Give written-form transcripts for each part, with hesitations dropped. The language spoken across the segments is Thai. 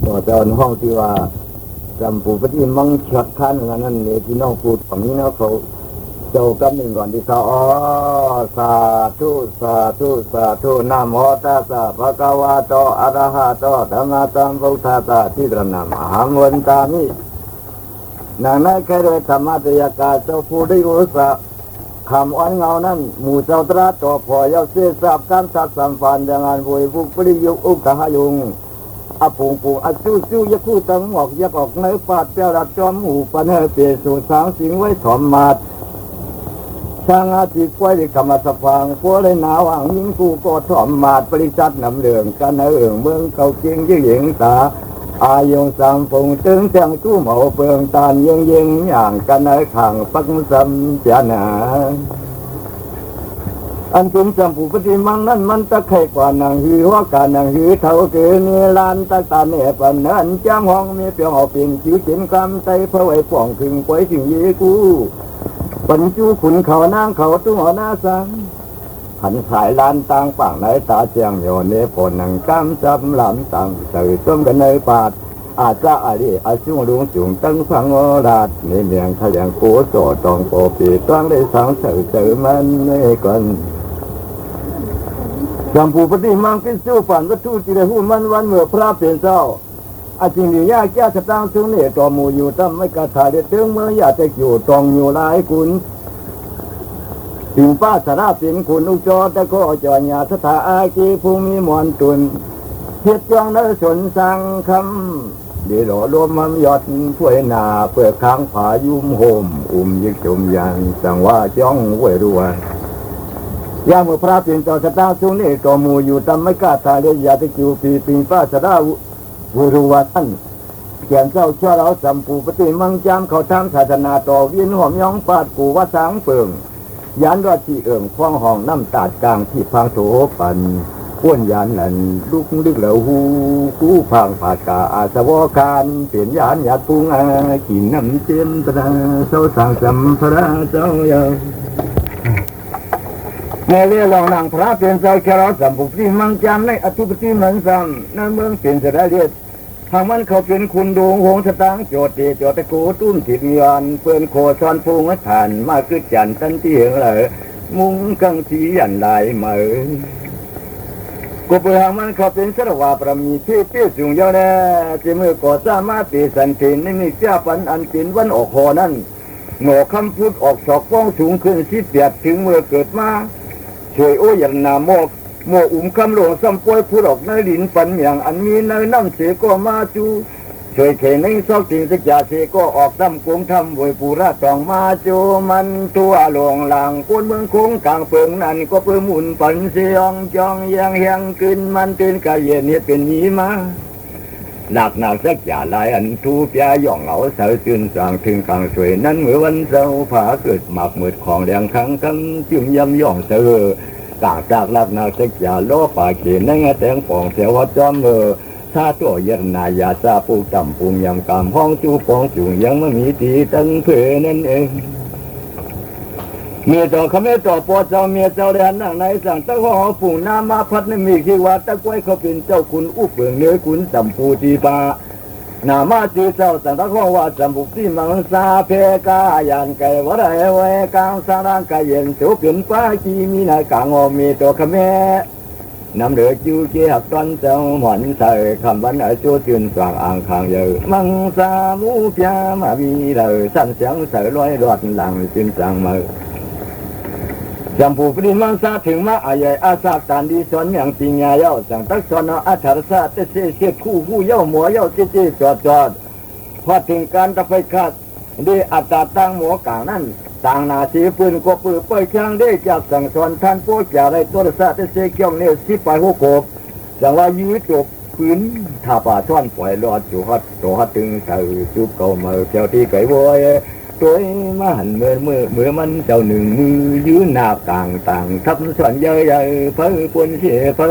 ต่อเจ้าห้องที่ว่าจำปู่ปฏิมังช็อตขั้นนั้นเนี่ยพี่น้องพูดฝั่งนี้นะเขาเจ้ากันหนึ่งก่อนที่เขาสาธุสาธุสาธุนะโมตัสสะภะคะวะโตอะระหะโตสัมมาสัมพุทธัสสะที่ตรัสนามอหังวันตามินางนั้นแค่ได้ธรรมะตยากาเจ้าผู้ได้อุตสาคำอ้อนเงานั้นหมู่เจ้าตราต่อพอยาเสียสับการสัตว์สัมพันธ์อย่างงานบุยบุปริยุอุกหายุงอาปุงปุงอาจูยคู่ตั้งหมอกยักออกในฟาดเจ้าดัดจอมหมู่ปันเปียสูสางสิงไว้ถอมมาดช่างอาทิตย์ไว้ในคำสฟังพวกเลยหนาวอ่างยิงกูก็ถอมมาดปริจัดนำเหลืองกันเอืองเมืองเขาเกียงยิ่งหญิงตาอายุสามฟงตึงเสียงกู้เหมาเปิงตานยิงอย่างกันในขังปักซ้ำเสียหนาอันจุมจำผู้ปฏิมังนั้นมันตะไคร่กว่านังหือว่าการนังหือเท่าเกินมีลานตะตาเนปันนั้นจำห้องมีเปียงหอบเป็นชิวเต็มคำใจเพราะไว้ป่องถึงไว้ถึงยีกูบรรจุขุนเขานางเขาตุ้งหน้าสังหันสายลานต่างฝั่งไหนตาเจียงโยนเนปนังกำจำลำต่างสื่อต้มกันในปาดอาจจะอะไรอาชุงลุงจุงตั้งฟังโอราดในเมียงขยันโคโสตองโปปีตั้งได้สังสื่อมันไม่กันจำผู้ปฏิมังเป็นสู้ฝันวัตถุจิตหูมันวันเมื่อพระเป็นเจ้าอาจริงดียากแก่สตางสุเนต่อหมู่อยู่ตั้มไม่กระถาเด็ดเติงเมื่ออยากจะอยู่ตองอยู่หลายคุณถึงป้าสาราเป็นคุณอุจอแต่ก็จอญาสถาอากีภูมิมอนตุนเทียบจองในสนสังคำเดี๋ยวรวมมันยอดถ้วยนาเปิดค้างผายุ่มโฮมยิกจมยันสังว่าจ้องไว้รวยยามเมื่อพระเป็นเจ้าสตางสุเนต่อหมู่อยู่ตั้มไม่กระถาเด็ดอยากจะอยู่ปีปิงป้าสาราบุรุวัตันเขียนเจ้าชั่วเราสัมปูปฏิมังจามเขาทางศาสนาต่อวินหอมยองปาดกูว่าสังเปิงยันรอดที่เอิ่งฟ้องห้องน้ำตาดกลางที่พังโถปันป้วนยันหลันลุกลึกเหลาหูกูพังผาดกาอาสวคานเปลี่ยนยันหยาดพุงอากินน้ำเต็มตราเจ้าสังสัมพระเจ้าเยาในเรื่องลองนางพระเป็นเจ้าแค่เราสัมปุติมังจามในอธุปติมันซ้ำในเมืองเป็นเสด็จเลียดทางมันเขาเป็นคุณดวงหงสตางโจดเดโจตะโกตุ้มถิดยานเพื่อนโคชอนพูงฐานมาคือจันทันที่เหงเลยมุงกังสียันลายเหมยกูเปทางมันเขาเป็นสระวาประมีเพื่อสูงยาวแน่ที่เมื่อก่อสร้างมาปีสันตินนี่เจ้าปันอันเป็นวันออกคอนั้นหงอคำพูดออกศอกฟ้องสูงขึ้นสิเปียดถึงเมื่อเกิดมาช่วยโอ้ยันนาโมกโมคำหลวงสัมปวยผู้ดอกในดินฝันอย่างอันมีในน้ำเสก็มาจูช่วยเขนในซอกจริงสักจ่าเสก็ออกดำกงทำบวยปูราตองมาจูมันทั่วหลวงหลังคนเมืองคงกลางเปิงนั่นก็เพื่อหมุนปันเสียงจองยังเฮียงขึ้นมันตื่นกายเย็นเนี่ยเป็นนี้มาหนักสักจ่าลายอันทูเปียย่องเหงาเสือตื่นสางถึงกลางสวยนั้นเมื่อวันเสาร์ผาเกิดหมากมืดของแดงครั้งกันจิ้มยำย่องเสือต่างจากลักนาสักจ่าล้อป่าเขียนในแตงปองเสียวจอมถ้าตัวยันนายาซาปูต่ำปูยังกำห้องจูปองจุงยังไม่มีตีตั้งเพื่อนั่นเองเมียต่อขมิ้นต่อปอเจ้าเมียเจ้าแดนนั่งในสั่งตะห้อปุ่งน้ำมาพัดไม่มีขีวัดตะก้อยเขาเป็นเจ้าคุณอุบเบื้องเนื้อคุณต่ำปูตีปานามาจีเจ้าสังตะข้อว่าจำบุกที่มังซาเพกายันไก่วะไรไว้กลางสารางกายเย็นโฉบเป็นป้าจีมีนายกางอมีตัวขมิ้นน้ำเดือดจูเจี๊ยบตอนเจ้าหมอนใส่คำวันไอโจจืนสว่างอ่างคางเยอะมังซามูพิยามาบีเลยสั่นเสียงใส่ลอยรอดหลังจืนสังมือจำผู้ปริมังซาถึงมาอายัยอาซาตันดีสอนอย่างปิญญาเย้าสั่งตักสอนอัฐรศาสตร์เสียคู่ผู้เย้าหมัวเย้าเจ๊จอดพอถึงการตะไฟขาดได้อัตตาตั้งหมัวกลางนั้นต่างนาสีปืนก็ปืนเปิดช่างได้จากสั่งสอนท่านโป้จ่าไรตัวศาสตร์เสียเกี่ยวเนี่ยสิไปหัวโขบจังว่ายื้อจบปืนถ้าป่าท่อนปล่อยรอดจูฮัดตัวฮัดตึงใส่จุบเก่ามาเจ้าที่ไก่บอยตัวมาหันเมื่อมันเจ้าหนึ่งมือยื้อหน้ากลางต่างทับส่วนเยอะเพิ่ปนเสียเพิ่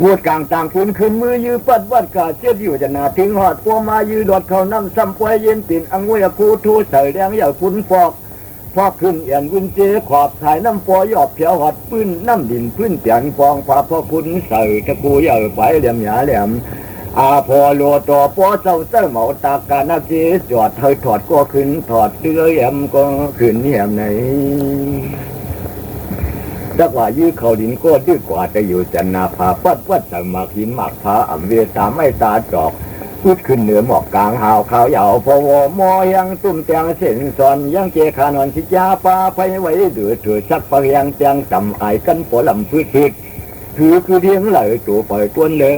วดกลางต่างคุณขึ้นมือยื้อปัดวัดกาเจ็ดอยู่จะนาถึงหอดพวมายื้อดอดเขาน้ำซ้ำปวยเย็นติ่นอังเวียคูทูใส่แดงอย่าคุณฟอก พอขึ้นเอียนวินเจขอบสายน้ำปอยอบเพียวหอดพื้นน้ำดินพื้นเตียนฟองฟ้าพ่อคุณใส่ตะกูเยอะไปเหลี่ยมหยาเหลี่ยมอาพอโลต่อปอเจ้าเจ้าเหมาตากานาเจจอดเธอถอดก็ขึ้นถอดเตื้อแยมก็ขึ้นเหี่ยมไหนจักว่ายื้อเขาดินก็ดื้อกว่าจะอยู่จันนาผาปัดแต่หมากหินหมากผาอ่ำเวตาไม่ตาจอกพุดขึ้นเหนือหมอกกลางหาวขาวยาวพอวมอยังตุ้มแตงเส้นซอนยังเจขานอนสิยาปลาไฟไว้เดือดเถื่อชักปะยังแตงต่ำไอกันปลำพืชถือคือเทียงไหลตัวปล่อยกวนเดิน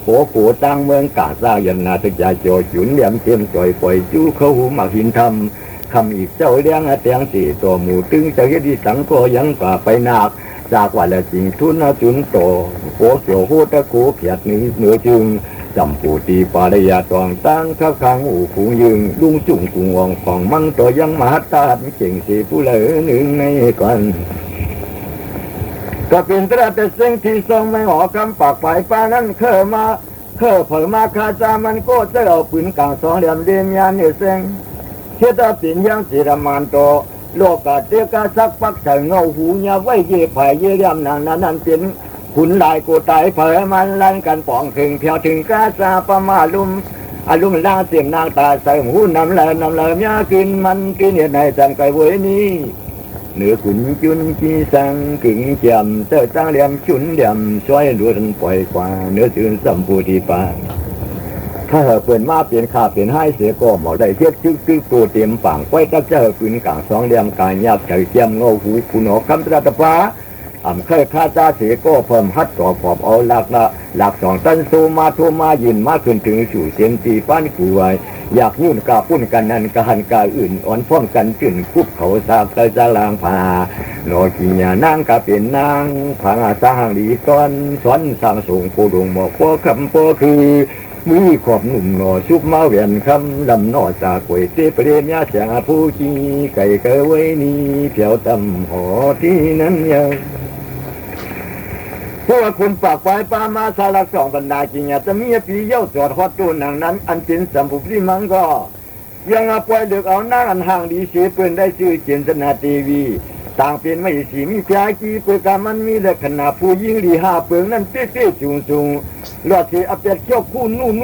โผตั้งเมืองกาซายันนาตยาโจจุนเหลี่ยมเทียมจ่อยปล่อยจู้เขาหูหมากหินทำคำอีกเจ้าเลี้ยงแตงสี่ตัวหมูตึงเจ้าเฮ็ดดีสังก็ยังกว่าไปนักจากว่าละจริงทุนจุนโตโเสียวโหตะกูเพียดนี้เหนือจึงจำปูตีปาดยาตองตั้งข้าข้างอู่ผูยึงลุงจุ่งกุงวองของมังตัวยังมหาตาเก่งสีผู้เหลือหนึ่งในก่อนก็เป็นตระแต่เสียงที่ทรงไม่ออกคำปากปลายป้านั้นเคยเผยมาคาจามันก็จะเอาปืนกลางสองเหลี่ยมเดียมยานเนี่ยเสียงเชื่อตาปิ่นยังสีรมันโตโลกาเตกาสักปักใส่เงาหูยาไว้เย่ไผ่เยี่ยมนางนั้นเป็นขุนลายกูตายเผยมันลั่นกันป่องถึงเพียวถึงกาซาปะมาลุมอารมณ์ล่างเสียงนางตาใส่หูน้ำเลยยากินมันกินในจังไก่เวยนี้เนื้อขุนจุนจีสังกึ่งจำเตอจ้างเหลี่ยมชุนเหลี่ยมช่วยล้วนปล่อยกว่าเนื้อจืนสัมปูทีปาถ้าเปิดมาเปลี่ยนขาเปลี่ยนให้เสียก็หมอได้เทียบชื่อตัวเตรียมฝั่งไว้ตั้งเจอปืนกลางสองเหลี่ยมกายยับใจเจียมเงาหูคุณหอคำตรัสฟ้าเคยข้าจ้าเสียก็เพิ่มฮัดต่อปอบเอาหลักสองตันโซมาโทมายินมาขึ้นถึงสู่เสียงตีป้านกูไว้อยากยุ่นกาปุ้นกันนั่นกะหันกาอื่นอ่อนฟ้องกันขึ้นคุบเขาซากใจจะลางผาโนกิญานางกะเป็นนางผาสร้างดีก้อนสอนสร้างส่งโพดงหมอกโพคำโพคือมือขอบหนุ่มหน่อชุบมาเวียนคำลำนอจากก๋วยเตี๋ยวเปรี้ยเสียงผู้จีไก่เกยไว้นี่เพียวตำหอที่นั้นยังเพราะว่าคนปากไฟปามาสารักสองบรรดาจริงจะมีปีเย้าจอดฮอดตัวหนังนั้นอันเป็นสัมภุริมังก็ยังปล่อยเดือกเอาหน้าอันห่างดีเสียเปืนได้ชื่อเจนสนาทีวีต่างเป็นไม่สีมีพยากีเปือกามันมีแต่ขนาดผู้ยิ่งดีห้าเปืองนั้นเตี้ยสูงหลอดที่อเปียเขี้ยวคู่นุ่ม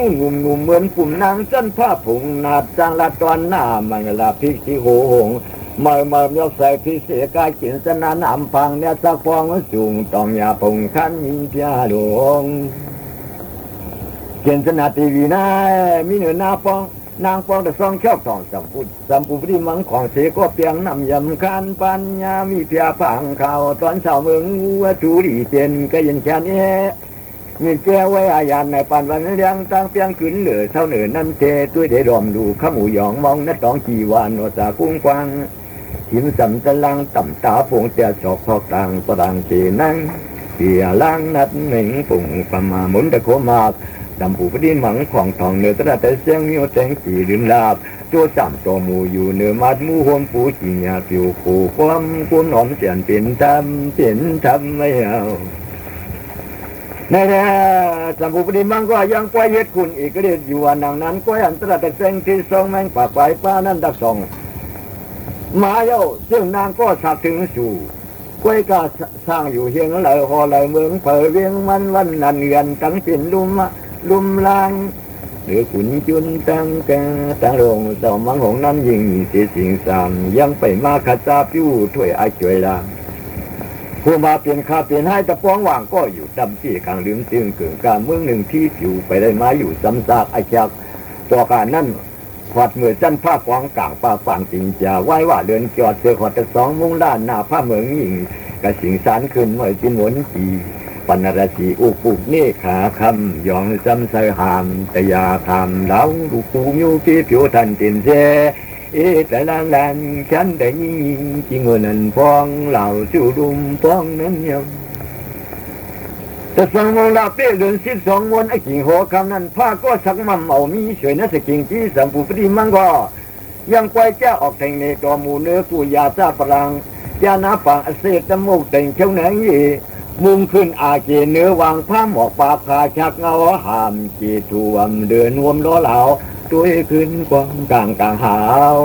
เหมือนปุ่มนางเส้นผ้าผงนาดจางละตอนหน้ามันลาพิกที่โหงเมื่อยกใส่พิเศษกายกินสนานอัมพังเนี่ยสักฟองสูงต้องอย่าพงขันมีเพียหลวงกินสนาทีวีน่ามีเนื้อนาฟองนางฟองแต่ซองชอบทองสัมปุริมังของเสก็เปียงนำยำคันปัญญามีเพียพังข่าวตอนเช้าเมืองวัจูรีเจนก็ยันแค่นี้มีแก้วไว้อาญาในปันวันเลี้ยงตั้งเปียงขึ้นเหลือเท่าเหนือนั่นเทด้วยเดรอมดูขมูหยองมองนัดต้องจีวานโนซากุ้งกวางหิมสัมตะลังต่ำตาพงเตียจอกพอกต่างประดังเจนังเปียล้างนัดหนึ่งปุ่งประมาหมุนตะโคมากดำปูพดินหมังของทองเนื้อตระแต่เสียงมีโอแสงสีลืมลาบโจจำตัวมูอยู่เนื้อมัดมูหวมปูจีญาผิวปูความกุนหอมเสียนเป็นทำไม่เอาในแท้สัมภูปนิมังก็ยังกวยเฮ็ดคุณอีกเรียดอยู่นางนั้นกวยอันตระแต่เสียงที่ทรงแมงปากไปป้านั่นดักสองมาเย้าซึ่งนางก็สักถึงสู่กวยก็สร้างอยู่เฮียงเลยหอเลยเมืองเผยเวียงมันวันนันเงินตั้งเป็นลุมลางหรือขุนจุนตั้งแกตั้งลงเจ้ามังของนั้นยิ่งเสียสิ่งสามยังไปมาขัดซาพิวถ้วยไอช่วยลางผู้มาเปลี่ยนข้าเปลี่ยนให้ตะป้องว่างก็อยู่ดำที่กลางลืมจึงเกิดการเมืองหนึ่งที่ผิวไปได้มาอยู่ซ้ำซากไอจักต่อการนั้นขอดเมื่อจันผ้ากวางกลางป่าฝังจริงจะไหว้ว่าเรือนจอดเสือขอดแต่สองมุงด้านหน้าผ้าเมืองยิ่งกระสิงสารขึ้นเมื่อจินหวนจีปนรสีอุปุกเนขาคำยองจำใส่หามแต่ยาคำเล้าลูกปูมิวที่ผิวทันตินเสแต่ลางฉันได้ยิงจิงเงินฟองเหล่าจู่ดุมฟองนั้นยังแต่สองมงลาเป้เดือน12 วันไอ้กิ่งหัวคำนั้นผ้าก็สักมั่มเอามีเฉยนะสกิ่งที่สัมภูปฏิมังก็ยังไกวแก้ออกแทงในตัวหมูเนื้อผู้ยาซาปรังยานาปังเสตตะมุกแต่งเช่าไหนมุงขึ้นอาเจเนื้อวางผ้าหมอกปากขาชักเงาหามจีทวมเดินวมล้อเหลาตัวขึ้นกวางกลางหาว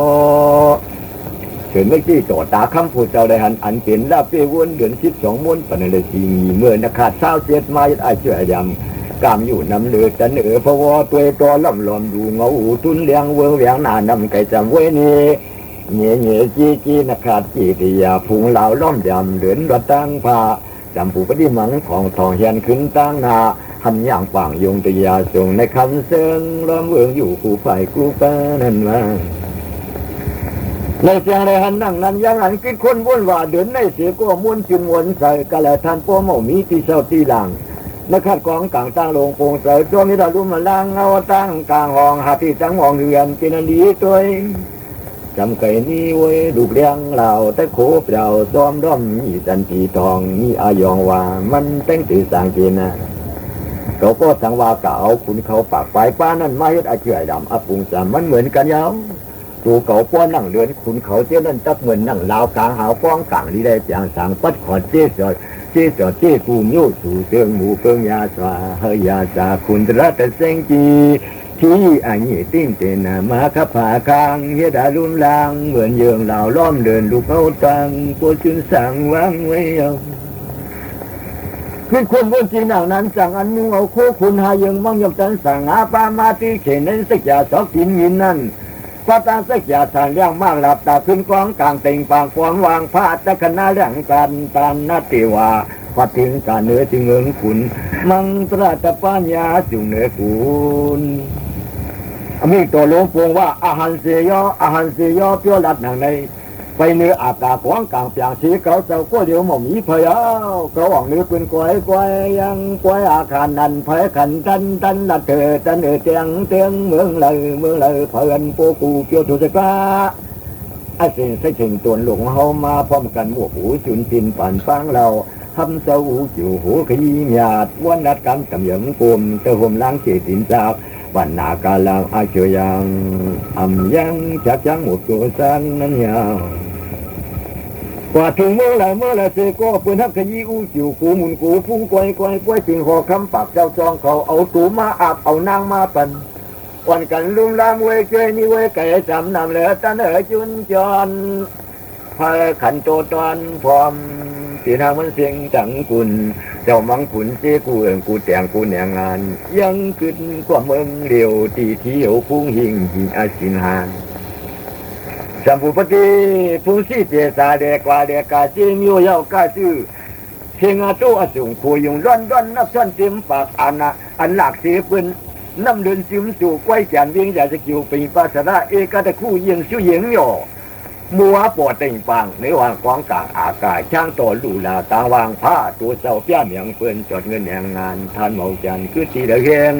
ฉินไม่ที่ต่อตาคำพูดเจ้าได้หันอันเป็นลาเปวนเดือน12 ม้วนปนันเลยสีมีเมื่อนักขาดเช้า7 มายัดไอเชื่อยำกามอยู่น้ำเลือจันพะวอตัวตัวล่ำลอมดูเงาทุนเลี้ยงเวงแหวงหน้านำไก่จำไว้นี่เงี้ยเงี้ยจี้นักขาดจีติยาพุงเหล่าล้อมยำเดือนรัดตั้งผ้าจำผู้ปฏิมังของทองเฮียนขึ้นตั้งนาหันอย่างป่างยงตยาส่งในคำเสียงล้อมเวงอยู่กูฝ่ายกูป้านั่นว่าในเสียงในหันนั่งนั้นยังหันคิดคนวนว่าเดินในเสียก็ม้วนจึงวนใส่กะแล้วท่านพ่อหมอมีที่เศร้าที่หลังนักขัดกองกลางตั้งลงโปงใส่ตัวมีดาลุ่มมาล่างเงาตั้งกลางห้องหาที่จังมองเรือนกินดีตัวจำไก่นี้ไว้ลูกเลี้ยงเหล่าแต่โคบเราซ้อมด้อมมีจันทีทองมีอายองว่ามันแต่งตื่นสางกินนะเขาก็สังว่าเก่าคุณเขาปากไปป้านั่นมาเฮ็ดอาเจื่อยดำอาปุงจำมันเหมือนกันยาวตัวเขาป้อนนั่งเดือนคุณเขาเจ้านั่นตักเหมือนนั่งลาวกลางหาวป้องกลางดีได้จางสางปัดขอดเจ๊จอดเจ๊กูมิ้วสู่เตืองหมูเปิงยาสวาเฮยาสาคุณตระแต่เซงจีที่อันนี้ติ้งเตนามาขับผาคางเฮ็ดอารุนลางเหมือนเยืองเหล่าล้อมเดินลูกเขาตังโกจึงสั่งวางไว้เอาคือคนบนจริงหนังนั้นสั่งอันนุ่งเอาโคคุณหายังมั่งยกจันสั่งหาปามาตีเขนนั้นสักยาสอกกินยินนั่นพระตาสักยาทานเลี้ยงมากหลับตาขึ้นกองกลางเต่งปางฟองวางผ้าตะคณะเรื่องการตานนาติวาพอถึงการเนื้อจึงเงินขุนมังตราตปัญญาจุงเนื้อขุนมีตัวหลวงพวงว่าอาหารเสียเพียวรัดหนังในไปเนื้ออาตาขวางกลางเปียงชีเขาเจ้าก็เดี๋ยวหม่อมีพยาเขาหวังเนื้อเป็นกวยยังกวยอาคารนันเพยขันตันละเถิดตันเตียงเมืองเลยเพลินโปกูเกี่ยวทุสกาไอ้สิ่งสักสิ่งตัวหลวงเฮามาพร้อมกันหมวกหูจุนจินปั่นฟังเราทำเจ้าจู่หูขยี้หยาดวันนัดกำตำหยงกลมเตะห่มล้างเจตินจากวันนากาลังอาเชยังยังจักจังหมดตัวสันนั้นยาวกว่าถึงเมื่อไรเสก็เปิดทักขยี้อู้จิ๋วกูมุนกูฟุ้งกวยจึงหอคำปากเจ้าจองเขาเอาตูมาอาบเอานางมาปั่นวันกันลุ่มลามเวเจนี่เวไก่จำนำเหลือตันจุนจรพายขันโตตอนพร้อมตีนามันเสียงจังกุนเจ้ามังขุนเสียกูกูแต่งกูแหนงงานยังขึ้นกว่าเมืองเดียวที่เที่ยวพุ่งหิงอาชินหานสัมภูปฏิผู้สิเจสาเดกว่าเดกาจิมิวเยาวกาจื้อเชียงอาโตอสุงคุยงร้อนนับซ้อนเต็มปากอันหลากเสียปืนน้ำเดินซิมสู่ก้อยแกนเวียงอยากจะกิ่วปิงปาสระเอกาตะคู่เยียงชิวเยียงหย่อมัวปอดเต่งปังในวางกองกลางอากาศช่างต่อลูลาตาวางผ้าตัวเสาเปี้ยเมียงเปืนจดเงินแห่งงานทานเมาจันคือตีเดือเฮง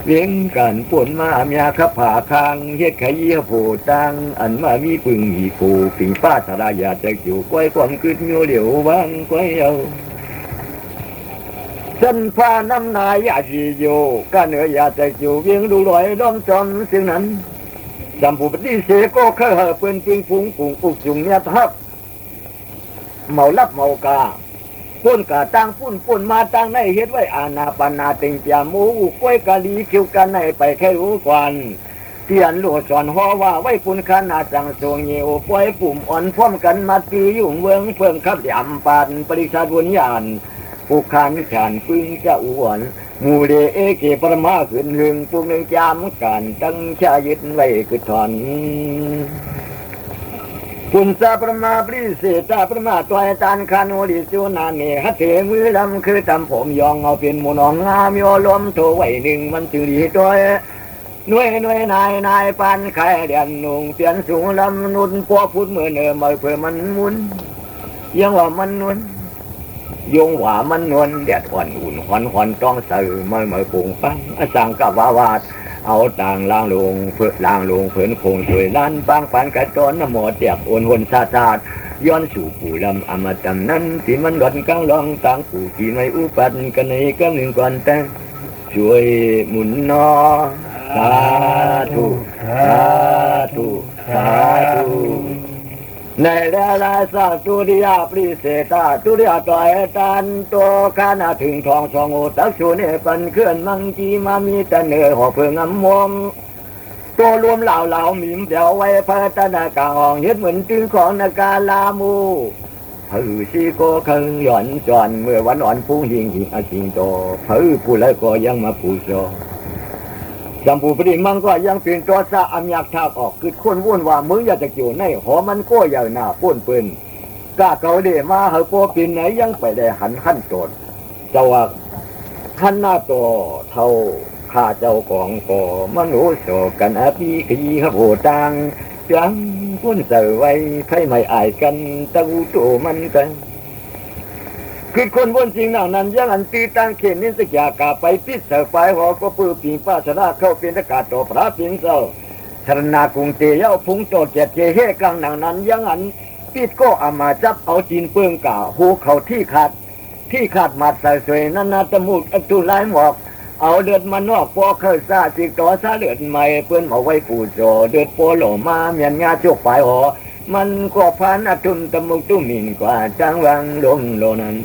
เวียงกันปนมาเมียขับผ่าคางเฮ็ดขยี้โผตังอันมามีปึงมีกูปิงป้าสระอยากจะกิ่วก้อยความคืดโยเหลียววางก้อยเอาฉันพาน้ำนายอยากจีโยก็เหนืออยากจะกิ่วเวียงดูลอยล้อมจอมสิ่งนั้นจำผู้ปฏิเสธก็เคยเปิ่นจริงฟุ้งอุกจุงเนี่ยทับเมาลับเมากาปุ่นกาตั้งปุ่นมาตั้งในเฮ็ดไว้อาณาปนาเต็งเปียมูกล้วยกะลีคิวกันในไปแค่รู้กวนเตียนหลวสอนฮอว่าไว้ปุ่นขนาดจังทรงเหี่ยวปล่อยปุ่มอ่อนพร้อมกันมาตียุ่งเวิงเพิ่งขับยำปานปริชาบุญญาณผู้ขันขานปึ้งจะอ้วนมูเดเอเกปรมาขึ้นหึงปุงหนึ่งจามกันตั้งชายึดไว้คือถอนคุณซาปรมาปริเสตาปรมาตัวตานคานุริสุนาเนหัตเถมือลำคือตำผมยองเอาเป็นมูนองงามโยลมโถไว้หนึ่งมันจึงดีตัวหน่วยนายปานไข่เดียนนุ่งเปลี่ยนสูงลำนุนพวกพุทธมือเนอมาเพื่อมันมุนยังว่ามันนุนยงว่ามันนวลแดดอ่อนอุ่นหอนต้องใส่ไม่ปุ่งปังสังกับวาดเอาต่างล่างลงเพื่อนคงช่วยล้านปังปันกระจรน้ำหมดเดียบโอนหนซาย้อนสู่ปู่ลำอมตะนั้นที่มันหลอนกลางลองต่างปู่ที่ไม่อุปันกันในกำหนึ่งก่อนแต่ช่วยหมุนนอสาธุในเรื่องสาตุริยาปริเสตาตุริยาต่อยตันตัวขานาถึงทองสองโอตักชูเนปันเคลื่อนมังกีมามีแต่เนื้อหัวเพิงอมมง ตัวรวมเหล่าหมิมเดี๋ยวไว้พัฒนากองเฮ็ดเหมือนตื่นของนาการลามูผือซีโกเคิงหย่อนจอนเมื่อวันอ่อนผู้หิงหิงอาสิงโตผือผู้แล้วก็ยังมาผู้โซจำผู้ปริมังก็ยังเป็นตัวซาอำยากทากออกคือคนวุ่นว่ามึงอยากจะอยู่ในหอมันก็ใหญ่หน้าป้นปืนกาเกาเดมาเฮาโปปินไหนยังไปได้หันขั้นโจดเจ้าว่าขั้นหน้าโตเท่าข้าเจ้าของก่อมนุษย์โศกันอภิขีขโบตังยังพุ่นเสยไว้ใครไม่อายกันตะวูโตมันกันคือคนบนจริงเหล่านั้นยังอันตีตั้งเข็นนิสยากาไปพิษเสยไฟหอก็ปื้อปิงป้าชนะเข้าเป็นตะกาต่อพระปิงเศร้าชนากรุงเตยเอาพุงโตเจ็ดเจเฮกลางหนังนั้นยังอันปิดก็อามาจับเอาจีนเปื้องก่าหูเขาที่ขาดมัดใส่สวยนั่นนาตมุดอตุลายหมอกเอาเดือดมานอกพอเคยซาจิกต่อซาเดือดใหม่เพื่อนเอาไว้ปูโจเดือดโปโลมาเมียนงาโจกปลายหอมันก็พันอตุนตมุกตุ้มินกว่าจางวังลงโลนั้น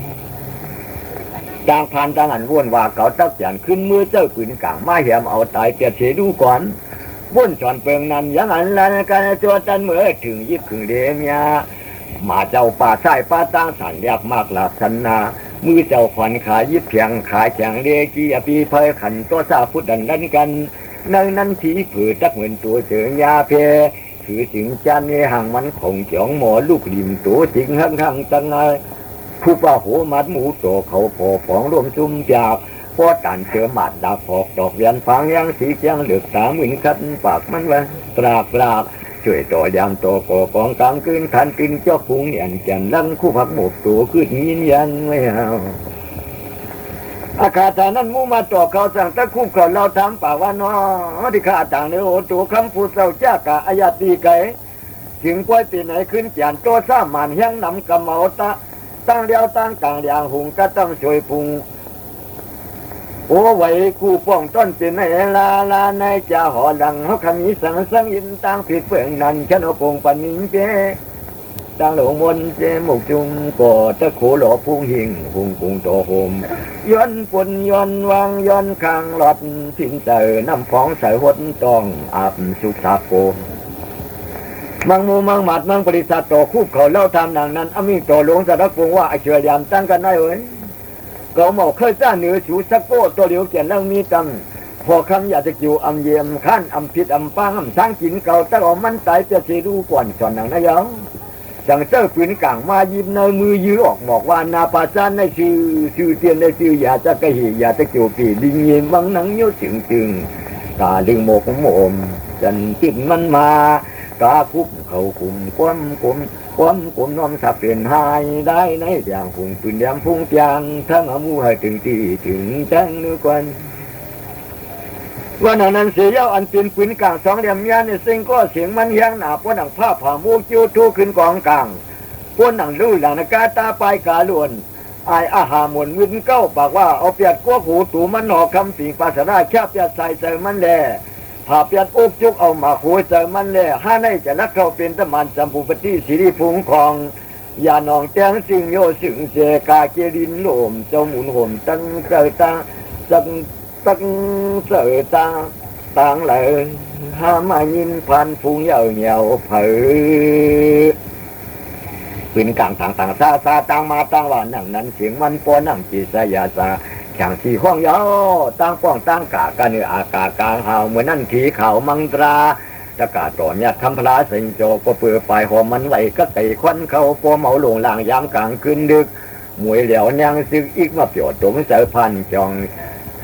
จางพันจางอันวนว่าเขาตักยันขึ้นมือเจ้าปืนกลางมาเหี่ยมเอาตายเกียเฉดูก่อนวนจอนเปิงนั้นยังอันลานการโจตันเมื่อถึงยิบขึงเดียมยามาเจ้าป่าใต้ป่าตั้งสันเรียกมากหลับสันนามือเจ้าขวัญขายิบเพียงขาแข็งเรียกีอปีเพยขันตัวซาพุดดันดันกันในนั้นทีผือจักเหมือนตัวเสือยาเพถือสิงจันในห่างมันคงจ่องหมอลูกริมตัวสิงห่างตังไงผู้ป่าหัวมัดหมูโตเขาพอฟองรวมจุ่มจากพอตันเสือหมัดดาบฟอกดอกเวียนฟังยังสีเกียงเหลือกตาเหมือนคัดปากมันว่าปลากช่วยต่อยามโตก่อกองกลางคืนทันกินเจ้าพุงเนียนแก่นลังคู่ผักหมกตัวขึ้นยินยันไม่เอาอาคาตานั้นมูมาต่อเขาสั่งตะคู่เขาเราทำป่าว่าน้อที่ข้าต่างเนื้อโอตัวคำพูดเศร้าจ้ากะอายาตีไก่ถึงป่วยปีไหนขึ้นแก่นโตซ่ามันเฮียงนำกำเมาตั้งเดียวตั้งกลางเดียงหุงก็ต้องช่วยพุงโอ้ไว้คู่ป้องต้นเป็นในลาในจ่าหอดังเขาขมีสังอินตั้งผิดเฟื่องนันฉันเอาปงปันนิงเจตั้งหลงมนเจมุกจุงก่อตะโขหล่อพุงหิงพุงปุงโตโฮมย้อนปนย้อนวางย้อนคางหลอดทิ้งเตอน้ำฟองใส่หดต้องอาบสุขสาโกมังมูมังหมัดมังบริษัทโตคูบเขาเล่าทำหนังนั้นอมิโตหลวงสารพุงว่าเฉยยามตั้งกันได้เว้ยก็หมอกเคยจ้าเหนือชูสักโก้ตัวเดียวเกี่ยนแล้วมีตังพอคำอยากจะกิวอำเยี่ยมขั้นอำพิษอำปังอำสร้างกินเก่าตลอดมันตายจะเสียดูก่อนจอนหนังนะยังจังเจ้าปืนกลางมายิบในมือยื้อออกบอกว่านาปาจานในชื่อเตียนในชื่ออยากจะกระหีอยากจะกิวปีดิงเยี่ยมวังหนังเยอะจึงตาดึงโมกโมมจันติดมันมากาคุบเขาคุมความน้อมสับเปลี่ยนหายได้ในอย่างพุงปืนยามพุ่งจางทั้งอามูให้ถึงตีถึงจังนึกวันวันนั้นเสียเย้าอันเป็นปืนกลางสองเหลี่ยมยาในเส้นก็เสียงมันยังหนาพวกหนังผ้าผ่าโมกิ้วทูขึ้นกองกลางพวกหนังลู่หลังกาตาปลายกาล้วนไออาหาหมวนวินเก้าบอกว่าเอาเปียดกัวหูตูมันหนอคำสิงภาษาได้แค่เปียดใส่เจอมันแลผ่าเปียดอุกจุกเอามาคุยเจอมันแลห้าในจะนักเข้าเป็นตะมันจำปุปฏิสิริพุงของยานองแจ้งสิ่งโยสึงเจกาเกลินโลมเจ้าหมุนห่มตั้งเกิดตั้งเสยต่างเลยหามายินพันพุงเหยาเผยปืนกลางต่างซาต่างมาต่างว่านั่งนั้นเสียงมันปอนั่งจีสยาซาแข่งสีห้องยาวต่างป้องต่างกากันเนื้ออากาศกลางหาวเหมือนนั่นขีเขามังตราตะกาต่อเนี่ยทำพลาสิงโจก็เปื่อปลายหอมมันไหวก็ไต่ควันเขาปอเมาหลงลางยามกลางคืนดึกมวยเหลียวยังซึกอีกมาเปียวตมเสือพันจอง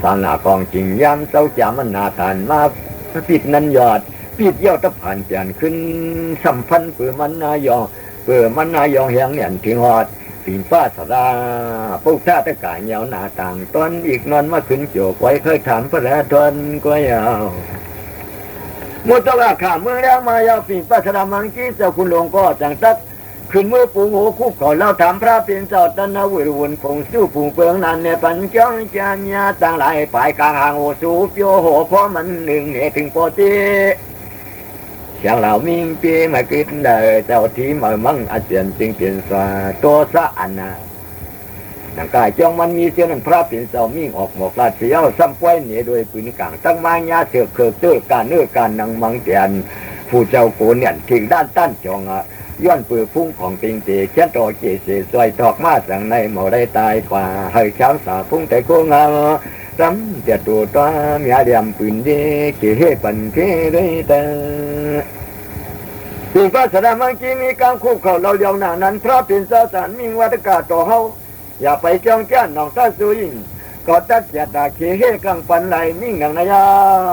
สานากองจริงยามเจ้าจามันนาทานมาปิดนันยอดปิดเยี่ยวตะผ่านเปลี่ยนขึ้นสัมพันธ์เปื่อมันนายองเปื่อมันนายองแหงเนี่ยถึงหอดปีนฟ้าสลาปุกท่าตะกายยาวหนาต่างตอนอีกนอนมาขึ้นโจกไว้เคยถามพระทนก็ยาวมุตตะขาเมืองแล้วมายาวปีนฟ้าสลามังกี้เจ้าคุณหลวงก็จังตักขึ้นมือปูหูคุบขอเล่าถามพระเพียงเจ้าตนาวิรุณคงสู้ปูเปลืองนั้นเนี่ยปัญจงจานยาต่างหลายปลายกลางหางโอสูบโยโหเพราะมันหนึ่งเนี่ยถึงปอตีอย่างเรามิงปีมากินได้เจ้าที่มามั่งอาเจียนจึงเปลี่ยนสาตัวสะอันนะ หนังกายจ้องมันมีเสียนั้นพระเป็นเสามิ่งออกหมอกลาดเสียวซ้ำป้อยเหนียโดยปืนกลางตั้งมายาเสือกเกิดเจอการเนื้อการนังมังเตียนผู้เจ้าโกนเนี่ยทิ้งด้านต้านจองย้อนเปือพุ่งของติงเตเช่นต่อเกศซอยตอกมาสั่งในหมอได้ตายกว่าให้เช้าสาพุ่งแต่โกงาซ้ำจะตัวตัวเมียเดียมปืนเดเกเฮปันเทได้แต่ปีพระสดามังกีมีการคู่เขาเราเดียวหนานั้นพระเป็นเจ้าสารมีวัตกาต่อเฮาอย่าไปจ้องแก้นน้องตาสุยิงก็ตัดเสียดาเกเฮกังปันไหลมิ่งหนังนายา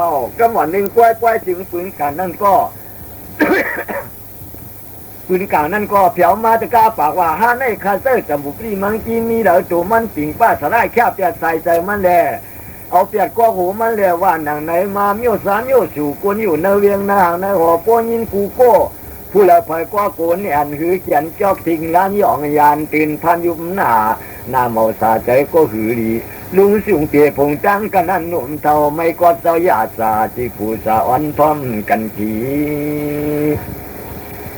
วกำหนดหนึ่งกล้วยถึงปืนการนั่นก็ ปืนกลางนั่นก็เผียวมาตะกาปากว่าห้าในคาเซอร์จำบุปรีมังกีมีเหล่าตัวมันติ่งป้าสลายแคบเปียใส่ใจมันแลเอาเปียกก็หูมันแลว่าหนังไหนมาเมียวสามเมียวสู่กวนอยู่ในเวียงนาในหอป้อยินกูโก้ผู้ละภัยก็โกนเนี่ยอันหือเขียนจอกทิ้งล้านหยองยานตื่นพันยุบหน้าเมาสาใจก็หือดีลุงสิงเปียพงจังกันนั่นหนุ่มเท่าไม่กอดเจ้าญาติสาจิกูสาอ่อนพร้อมกันที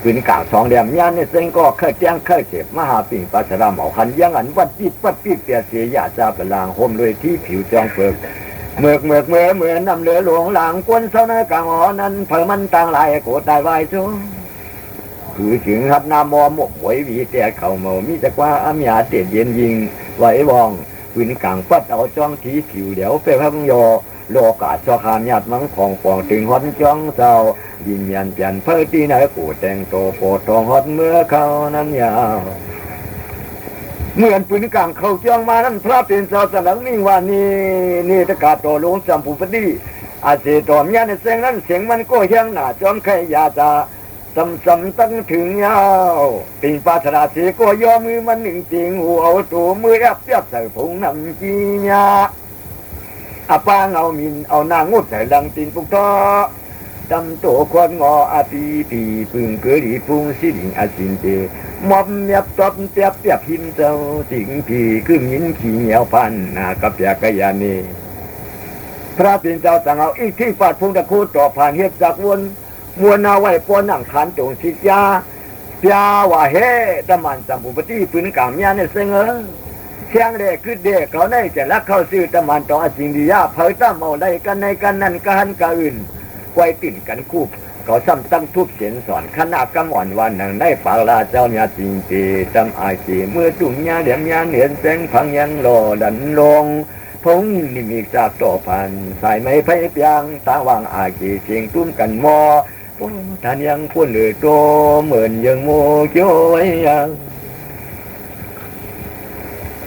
ปืนกลางสองเหลี่ยมยานในเส้นก็เคยเตียงเคยเจ็บมหาปิ่งปัสสาวะหมอขันยังอันวัดปิดเปียเสียยาจาเป็นลางโฮมด้วยที่ผิวจองเปลือกเมือกนำเรือหลวงหลังกวนเสาในกลางหอนั้นเพิ่มันต่างหลายโกดได้ไว้จูคือถึงหัดนามอหมกหวยวีแต่เข่าเมามีแต่ว่าอามียาเตียนเย็นยิงไหวบองปืนกลางปัดเอาจ้องที่ผิวเดี๋ยวไปพังยอโลกาจอขามหยาดมังของปองถึงฮอนจ้องเศร้ายินยันเปลี่ยนเพื่อที่ไหนกูแต่งโตโปดทองฮอดเมื่อเขานั้นยาวเหมือนปืนกลางเขาจ้องมานั้นพระเป็นเสาสลังนิ่งว่านี่ตะกาโตลงจำปุปดีอาเจตอมยาในเสียงนั้นเสียงมันก็เฮียงหน้าจอมไข่ยาจาซ้ำตั้งถึงยาวปิงปาสราสีก็ย่อมือมันหนึ่งจริงหัวเอาตัวมือแอบเปียบใส่ผงน้ำจีญาอาปางเอามินเอานางงดใส่ดังตินปุกทอดำโตควันงออาปีปึงเกลีพุงสิดิ่งอาสินเจมอมเมียบตบเตียบหินเจ้าสิงผีขึ้นหินขี้เหนียวพันกับยากยานีพระเป็นเจ้าสั่งเอาอีกที่ฟาดพงตะคูต่อผ่านเฮ็ดจากวนมวนเอาไว้ปอนั่งขันจงสิยาว่าเฮตะมันสัมปุปติปืนกลางเมียเนี่ยเสงเชียงเด็กคือเด็กเขาได้จะรักเข้าซื้อตะมันต่อสิ่งดียาเผยตั้มเอาได้กันในกันนั่นกันอื่นไว้ติ่นกันคู่เขาซ้ำตั้งทุบเสียนสอนขนาดกำอ่อนวันหนังได้ปากลาเจ้าเนี่ยจริงจีจำอาจีเมื่อตุ่มยาเดียมยาเหนียนแสงพังยังรอดันลงพงนิมิกจากต่อพันสายไม้ไฟเปียงตาวางอาจีเสียงตุ้มกันมอท่านยังพูดเลยโตเหมือนยังโมโจยยัง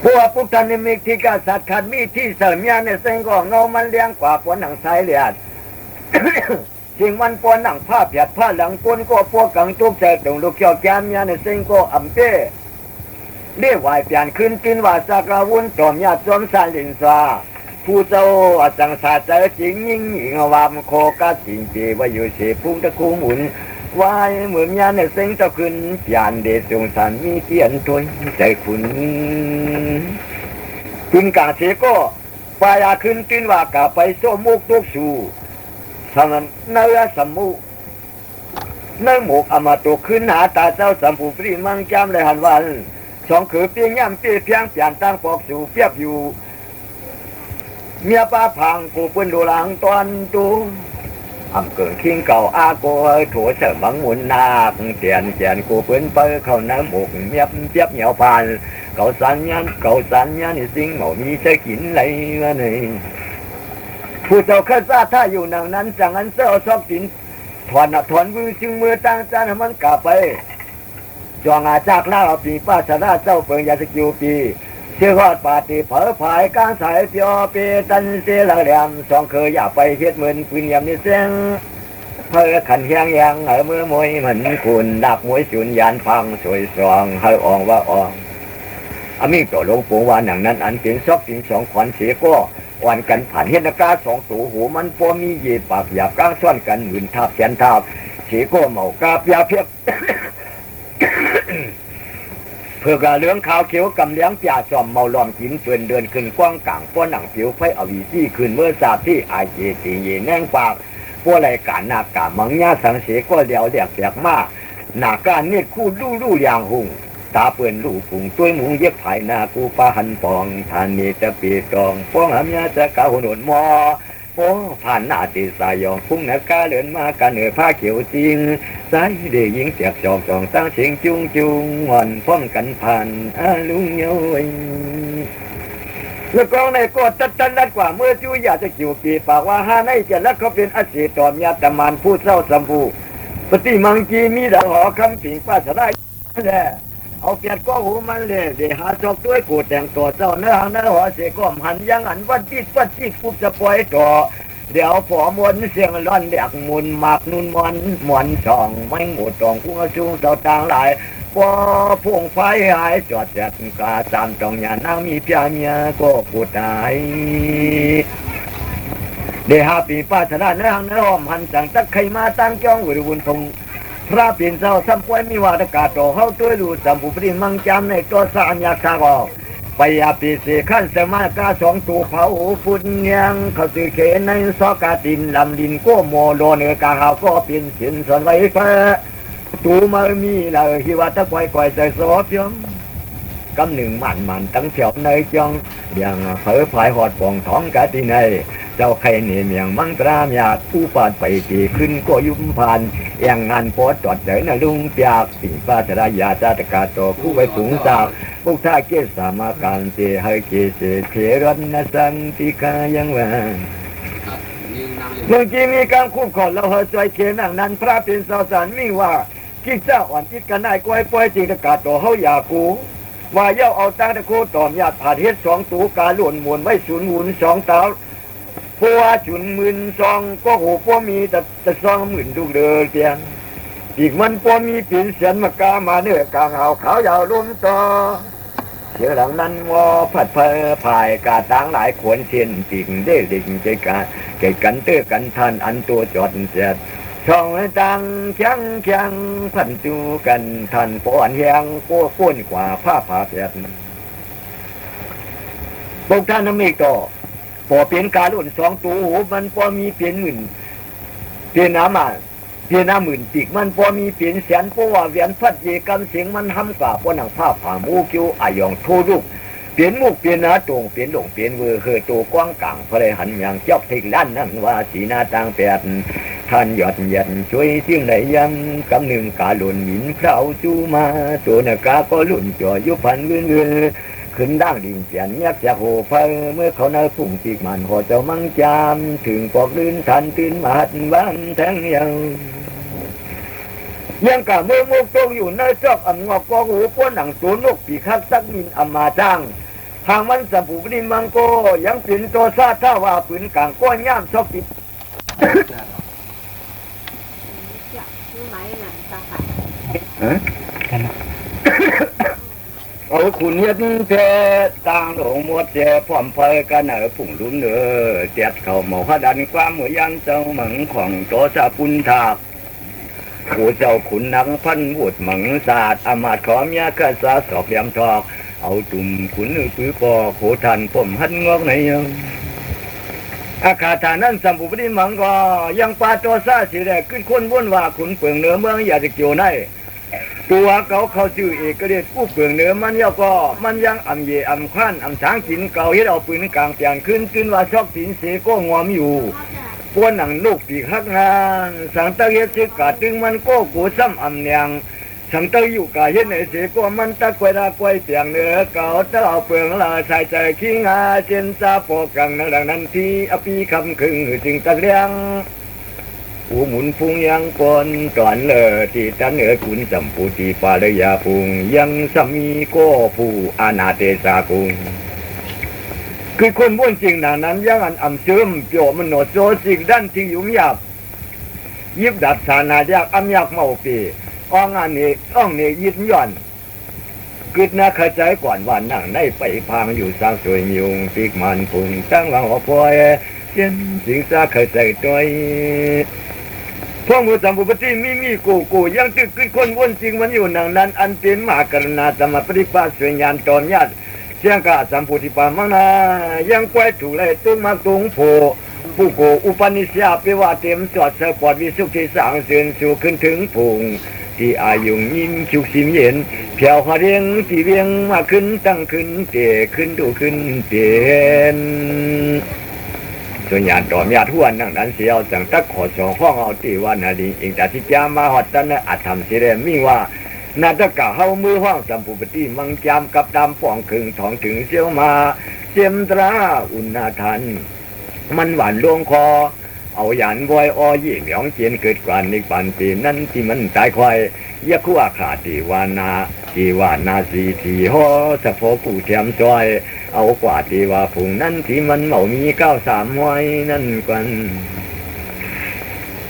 พวกพวกท่านนิมิกที่กษัตริย์ขัดมีที่เสริมยาในเส้นก็เงามันเลี้ยงกว่าปนหนังสายเลียดจริงมันปนหนังผ้าเปียดผ้าหลังก้นก็พวกกังทุกใจตรงลูกเขียวแก้มยาในเส้นก็อ่ำเต้เรียกวายเปลี่ยนขึ้นกินว่าสักวุ้นจอมยาจอมสาลินสาผู้เจ้าจังสาใจจริงยิ่งวามโคกัสจริงเจว่าอยู่เสพุ่งตะคูหมุนวายเหมือนยาในเส้นตะขึ้นเปลี่ยนเดชสงสารมีเกียนถอยใจคุณกาเสก็ปายาขึ้นกินว่ากาไปโซมุกตุกสูสมันเนื้อสมุเนื้อหมกอมาตุขึ้นหาตาเจ้าสัมผูปรีมังจำเลยหันวันสองคือเปียงย่ำเปียเพียงเปลี่ยนตั้งปอกสู่เปียบอยู่เมียป้าพังกูปืนดูหลังตอนตูอำเกิดขิงเก่าอาโกถั่วเสมังมุนนาเตียนกูปืนเปิดเข้าน้ำหมกเมียบเปียบเหนียวพันเก่าสัญญานี่สิ่งหมอมีใช้กินไรวะนี่ผู้เจ้าข้าซาถ้าอยู่หนังนั้นจังอันเสื้อชอบสินถอนมือจึงมือตั้งจานมันกลับไปจองอาจากหน้าเอาปีป้าชนะเจ้าเปิงยาสกิวปีเชื่อว่าปาติเผอผายกลางสายเปียวเปตันเสียหลังแหลมสองเคยอยากไปเฮ็ดเหมือนปืนยำนี่เสียงเพื่อขันเฮียงยังเมื่อมวยเหมือนคุณดับมวยสุนยานพังสวยสองให้อองว่าอองอามีต่อลงปูวานอย่างนั้นอันเป็นซอกสินสองขวัญเสียก็วันกันผ่านเฮนกาสองตัวหูมันพอมีเย็บปากหยาบก้างซ่อนกันหมื่นทับแสนทับเสียก็เมากาบยาเพียบ เพื่อกระเลื้องขาวเขียวกำเลี้ยงป่าจอมเมาล้อมกินเปื่อนเดินขึ้นกว้างกลางป้อนหนังผิวไฟอวีที่ขึ้นเมื่อสาบที่ไอเจตีเยแน่งปากพวกรายการนากามังญาสังเสก็เดียวเรียกมากนาการเนี่ยคู่ลู่อย่างหุ่ง ตาเปื่อนลูกผงตัวมุงเย็บภายนากูปาหันปองทานนี่จะปีตองป้องหามยาจะกาหุ่นมอโอ้ผ่านหน้าตีสายองพุ่งนักกาเลือนมากันเหนือผ้าเขียวจริงสายเด็กยิงเสียบจอกจองตั้งเสียงจุงจุงหอนพ้องกันผ่านลุงเยยแล้วกองในกอดตันนัดกว่าเมื่อจูอยากจะขิวปีปากว่าหาในจะรักเขาเป็นอาชีพตอมยาตมานผู้เศร้าสัมผูปฏิมังกีมีดังหอคำผิงป้าสได้แน่เอาเปียดก็หูมันเลยเดี๋ยวหาจอกด้วยกูแต่งตัวเจ้าเนื้อหางเนื้อหัวเสก้มหันยังหันวัดจิตปุ๊บจะปล่อยต่อเดี๋ยวผอมวนเสียงร้อนเด็กมุนหมากนุ่นมวนช่องไม่หมดตองกุ้งชุ่งเต่าต่างหลายพอพวงไฟหายจอดจัดกาตามตองยานั่งมีเพียเมียก็กูตายเดี๋ยว5 ปีป้าชนะเนื้อหางเนื้อหอมหันสั่งตักไข่มาตั้งจ้องวิรุณพงพระเปลี่ยนเจ้าซ้ำป่วยมีวาดกาโตเข้าตัวดูสัมปุปริมังจำในตัวสามยาคากอไปอาปีเสขั้นสมากา2 ตัวเผาฝุ่นยังเขาสื่อเขนในซอกาดินลำดินก็โมโลเนื้อกาเขาก็เปลี่ยนสินส่วนไว้เฟ้ตูมามีเลยที่ว่าตะควายใจซอเพียงกำหนึ่งมันตั้งเฉียวในจองอย่างเผยผายหอดปองท้องกะที่ในเจ้าใครเหนี่ยเมียงมังตรามยาผู้ปาดไปตีขึ้นก็ยุ่มผ่านอย่างงานโพสจอดเดินนะลุงเปียกสิ่งป้าจรายาจาตกาโตคู่ไว้สูงสาวพวกท่าเกศสามาการเจให้เกศเทรันนสันติกายังว่าเมื่อกี้มีการคุ้มครองเราเฮใจเขียนนั้นพระเป็นสาวสารมีว่ากิจเจ้าอ่อนจิตกันได้กวยปล่อยจริงตกาโตเฮาอยากูว่าเย้าเอาตั้งตะโคตอมญาติผ่าเฮ็ด2 ตัวกาล้วนมวนไว้ศูนย์หุ่น2 เต้าพัวจุน12,000ก็โหพวมีแต่20,000ดูเดือเตียงอีกมันพวมีปีนเสียนมากามาเนื้อกลางเอาขาวยาวล้มต่อเชื่อหลังนั้นว่าผัดเพอภายกาตั้งหลายขวนเชียนจริงได้ดิ่งใจกันเตื้อกันทันอันตัวจอดเสียช่องตังช่างพันจูกันทันปอนแหงป้วนกว่าผ้าผาเสียพวกท่านน้ำมีต่อพอเปลี่ยนการลุ่น2 ตัวมันพอมีเปลี่ยนหมื่นเปลี่ยนน้ำมาเปลี่ยนน้ำหมื่นปีกมันพอมีเปลี่ยนแสนเพราะว่าเวียนพัดเยกันเสียงมันห้ำกว่าพอหนังผ้าผ่ามูคิวอายองโทรุกเปลี่ยนมุกเปลี่ยนนาตรงเปลี่ยนหลงเปลี่ยนเวอร์เฮอตัวกว้างกลางเพลหันอย่างเจ้าเทกลั่นนั่นว่าสีหน้าต่างแปดท่านหยอดยันช่วยเสียงไหนยังกำหนึ่งกาหล่นหินเข่าจูมาตัวนักกาก็หล่นจ่อยุพันเวือนขึ้นด่างดิ่งเสียนยักษ์จะโหไฟเมื่อเขาเนื้อฝุ่งปีกมันหัวเจ้ามังจามถึงปอกลื่นทันตื่นมาหัดบ้านทั้งยังกะเมื่อมุกตรงอยู่ในจอกอ่ำงอกกอหูป้วนหนังตัวนกปีคักสักมินอำมาจ้างทางมันสัมผูดิมังโกยังปิ่นโตซาท่าว่าปืนกลางก้อนย่ามชอบปิดเอาคุณเฮ็ดแท้ต่างหลงหมดแท้พร้อมเพยกันเหนือผุ่งลุ้นเด้อเจ็ดเข้าหมอหดันความเหมือนยังเจ้าหมังของโตซาปุนทาผู้เจ้าขุนนังพันวุดหมังศาสตร์อมาตขอมยากระสาสอบเลียมทอกเอาตุ่มขุนปื้อปอโขทันผมหันงอกในยังอาคาฐานั้นสัมปุริมังก็ยังปาโตซาสิแรกขึ้นคนวุ่นว่าขุนเปลืองเนื้อเมืองอยากจะเกี่ยวในตัวเขาชื่อเอกเดชผู้เปลืองเนื้อมันยาก็มันยังอำเยอำขั้นอำช้างกินเก่าเฮ็ดเอาปืนกลางเปลี่ยนขึ้นว่าชอบสินเสก็งอมอยู่พวกหนังลูกปีกฮักงานสังตะเฮ็ดสิกาตึงมันก็กูซ้ำอำเนียงสังตะอยู่กาเฮ็ดในเสก็มันตะกวยตะกวยเปียงเนื้อเก่าตะเอาเปลืองลาใส่ใจขิงาเจนซาปอกังดังนั้นที่อปีคำคึงจึงตะเลียงอูหมุนพุงยังปนตอนเลอที่ตันคุณสัมปูติปาลยาพุงยังสามีก็ผู้อาณาเตสากุงคือคนบ้วนจริงนั้นยังอันอ่ำเชื่อมโยมันโนโซสิ่งด้านที่ยุ่งยากยิบดัดสานายากยากเมาปีอ้องอันนี้ยิดย่อนกึดนาเข้าใจก่อนว่านั่งในไปพังอยู่สร้างสวยมีองค์ปีกมันพุงตั้งวางหัวพอยเช่นสิ่งซาเข้าใจตัวพวกมือสัมปุปติมีกูยังตึกขึ้นคนวนจริงมันอยู่หนังนั้นอันเป็นมหากรุณาธรรมปริภาสวยงามตอนญาติเชียงกาสัมปุติปามังนายังกวยถูกเลยตุ้งมาตุงโผผู้โกอุปนิสัยเปว่าเต็มจอดเสปอดวิสุทธิสางเสือนสู่ขึ้นถึงผง ที่อายุยิ้มชุกสิมเย็นเพียวหาเรียงที่เวียงมาขึ้นตั้งขึ้นเตะขึ้นดูขึ้นเปลี่ยนส่วนญาติต่อญาติทวนนั่งนั้นเสียวจังตักขอสองห้องเอาตีว่านาดีอิงแต่ที่จามาหอดตันอาจทำเสียแรงมีว่านาตะกะเฮามือห้องสัมปุปติมังจามกับดำป่องขึงทองถึงเสียวมาเจียมตราอุณาทันมันหวานลวงคอเอาหยันบอยอ้อยี่เหมียงเจียนเกิดกวนในปันปีนั้นที่มันตายควายยะคู่อาขาตีวานาสีทีหอสะโพกูเทียมจอยเอากว่าตีว่าผุงนั้นที่มันเหมามี93ห้อยนั่นกัน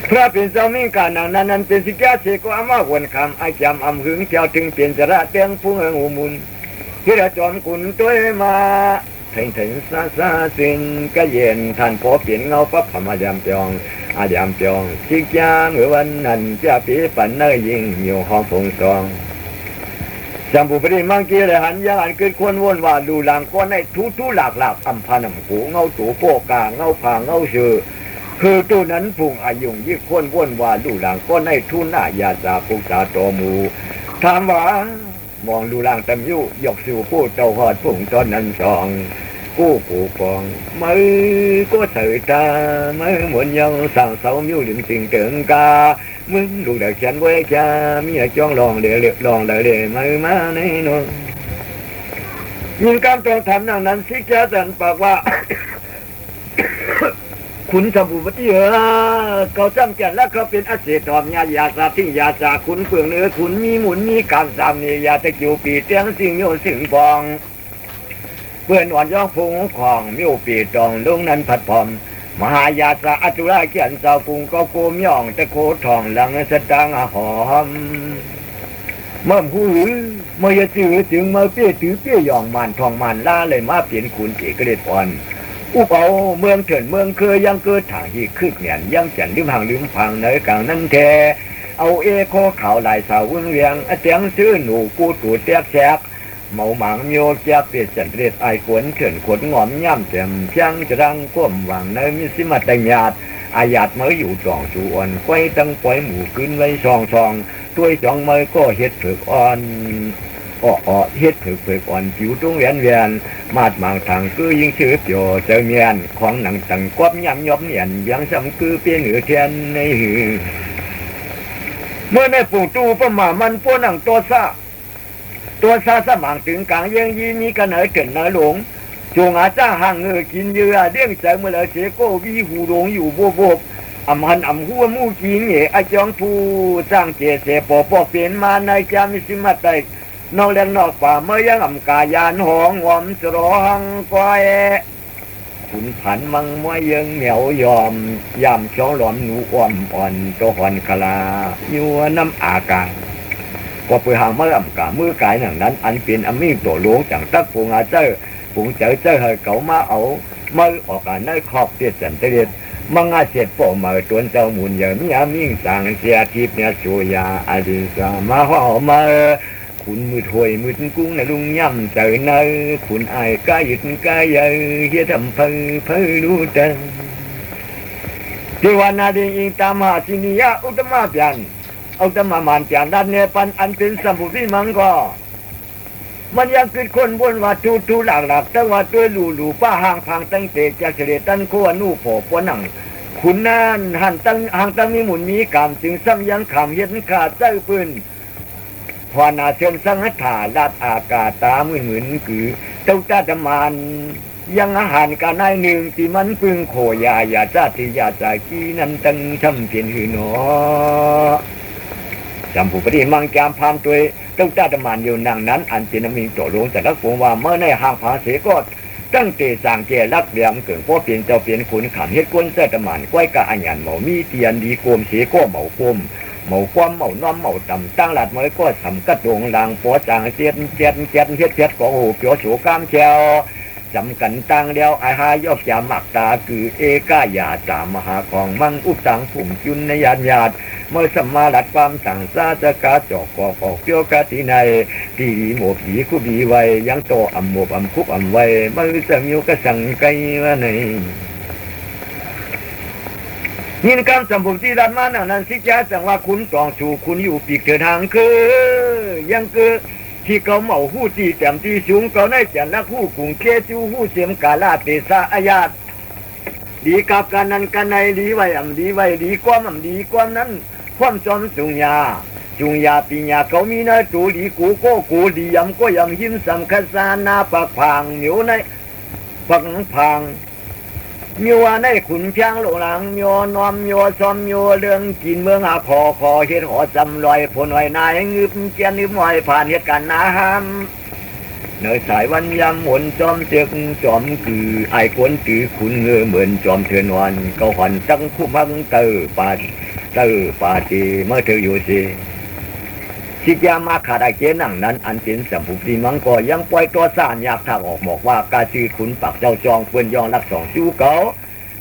พระเป็นเจ้ามิ่งการนั้นเป็นสิกาเสกว่ามาวนคำไอจำอำหึงเจ้าถึงเปลี่ยนจระเตียงผู้เฮงอุมุนที่ระจอมกุนตัวมาถึงซาสินก็เย็นท่านพอเปลี่ยนเงาปั๊บพมาดามเปียงอาดามเปียงสิกาเมื่อวันนั้นจะปีปันเนยยิงอยู่ห้องพงซองจำบุปริมังกีเลยหันยังอันเกิดควรวนว่าดูหลังก้อนในทุหลากอัมพานำหูเงาตูโกกาเงาผาเงาเชือคือตัวนั้นพุงอายุงยิ่งควรวนว่าดูหลังก้อนในทุนายาจาปุกตาโตมูถามว่ามองดูหลังตำยุยกสู่ผู้เจ้าหอดพุงตอนนั้นสองกู้ผู้กองมือก็เถิดตามือหมุนยังสั่งเสามิวลิมสิงเติงกามึงลูกเด็กฉันไว้ชามีจ้องลองเดือดลองเดือดมือมาในนนยิงการตรงทำนั่งนั้นสิจ้าสันปากว่า คุณสมบูรณ์ที่เขาจำแก่นแล้วเขาเป็นอาเสตอมยาสาทิ้งยาสาคุณเปลืองเนื้อคุณมีหมุนมีการสามนี่ยาตะกิ้วปีเตียงสิ่งโยนสิ่งบองเพื่อนอ่อนย่องพงของมิวปีตองลุงนั้นผัดพรมมหายาสาอจุราเขียนเจ้าปุงก็โกมย่องตะโคทองหลังสตังหอมเมื่อหูเมื่อจือจึงเมื่อเปี้ยถือเปี้ยย่องมันทองมันล่าเลยมาเปลี่ยนขุนเอกเรศอ่อนอุปเอาเมืองเถินเมืองเคยยังเกิดถางที่คืบเหนียนยังจันลืมห่างลืมพังในกลางนั้นแทเอาเอโคข่าวลายสาววิ่งเวียงเสียงซื้อหนูกูตูเตียกแฉกเมาหมังโยกแยบเปียจันเรียดไอขวนเถินขวนงอมย่ำเต็มเพียงจะรังก้มหวังในมิสิมาตัญญาตอาญาตเมื่ออยู่จองจูอ่อนไว้ตั้งปล่อยหมูขึ้นไว้ซองด้วยจองเมื่อก็เฮ็ดเผือกอ่อนเฮ็ดเผือกอ่อนผิวตรงเวียนมาดมางทางคือยิ่งชื่อเปียวเจอเมียนของหนังตังกวบย่ำยบเนียนยังซ้ำคือเปียเหนือเทียนในหือเมื่อในปู่ตู้ประมามันพวกหนังตัวซาสมางถึงกลางยังยีมีกันเหนือเกินเหนือหลงจงอาจ้าห่างเงือกินเยื่อเลี้ยงใจเมื่อไรเสโก้วีหูหลงอยู่โบอำหันหัวมู่จีเหอาจองผู้สร้างเจเสปอเปลี่ยนมาในจามิสิมาไตนอกแรงนอกป่าเมื่อยังอำกายานหองหอมสรองก้อยขุนผันมังมวยยังเหนียวยอมยำช่องหลอมหนูอ้อมอ่อนตัวหอนคลายัวน้ำอากาก็ไปหางเมื่ออำกามือกายหนังนั้นอันเป็นอมิ่งตัวหลวงจังตักปูงอาเจ้าปูงเจ้าให้เขามาเอาเมื่อออกการในครอบเตียจันเตียมังอาเสียดป่อมาตัวเจ้ามุนอย่างมีอามิ่งสั่งเสียทิพย์เนี่ยโชยาอดิสามาห่อมาคุณมือถวยมือกุ้งในลุงย่ำใจในคุณไอ้กายหยุดกายใหญ่เฮียทำเพอรู้จังที่วันนาดีอิงตามหาสินิยาอุตมะเปียนอุตมะมันเปียนด้านเนปันอันเป็นสมุทรมังก็มันยังเป็นคนบนว่าทูหลักตั้งว่าตัวหลู่ป้าห่างพังตั้งเตะจากเฉลตันโคนู่ผอปวนังคุณนั่นหันตั้งมีหมุนมีกรรมจึงซ้ำยังขำเย็นขาดเจ้าปืนพอนาเชิงสังหถาลาดอากาศตาเหมือนคือเจ้าตาดมันยังอาหารการนายหนึ่งที่มันพึงโขยายาจาติยาจากีนั้นตั้งทำเพียนหือหนอจำผู้ปฏิมังจามพามตัวเจ้าตาดมันอยู่นั่งนั้นอันเป็นมีโจหลวงแต่ละฟงว่าเมื่อในห่างผาเสก็ตั้งเตสางเจรักเดียมเกิดพอเปลี่ยนเจ้าเปลี่ยนขุนขำเฮ็ดก้นเจ้าตามันก้อยกะอัญญันเหมามีเตียนดีโกมเสก็เหมาโกมเหมาความเหมาน้อมเหมาต่ำตั้งหลัดเมื่อก็สำกัดดวงลางปอจางเจ็ดเฮ็ดก็โหเปียวโฉกามเชียวจำกันตั้งเดียวไอหายอบยาหมักตาคือเอกายาจามหาของมังอุปสังผุ่มจุนในญาติเมื่อสมาลัดความสั่งซาจะกาจอกออกเปียวกาที่ในที่โมผีคู่ดีไว้ยังโตอ่ำโมบอ่ำคุกอ่ำไว้เมื่อสังโยกสังไกว่าใน ยินการสัมผัสที่ดันมานั้นสิจ้าจังว่าคุณตองสู่คุณอยู่ปีกเดินทางคือยังคือที่เขาเหมาหู้ที่แต้มที่สูงเขาในแก่นละหู้กุ่งเคจูหู้เสียมกาลาเตสะอาญาตดีกับการนั้นกันในดีไว้ดีไว้ดีความดีความนั้นความจอมสุญญาจุงยาปิญญาเขามีนะตูดีกูโกกูดียำก็ยำหิมสัมคสานาปากพางเหนียวในปักพังมีว่าในขุนเพียงโลหลังมีนอมมีซอมมีเรื่องกินเมืองอาคอเห็ดหอจำลอยผลหอยนายงึบเกียนนึบหอยผ่านเหตุการณ์นาห้ามเนยสายวันยำหมุนจอมเจือกจอมคือไอ้คนตือขุนเงือเหมือนจอมเถื่อนวันเขาหันจังคู่มังเตอปาตีเมื่อเธออยู่สิสิยามาขาดไอเจนังนั้นอันเป็นสัมภูติมังก็ยังปล่อยตัวสานอยากทางออกบอกว่ากาจือขุนปักเจ้าจองเพื่อนยองรักสองจูเก่า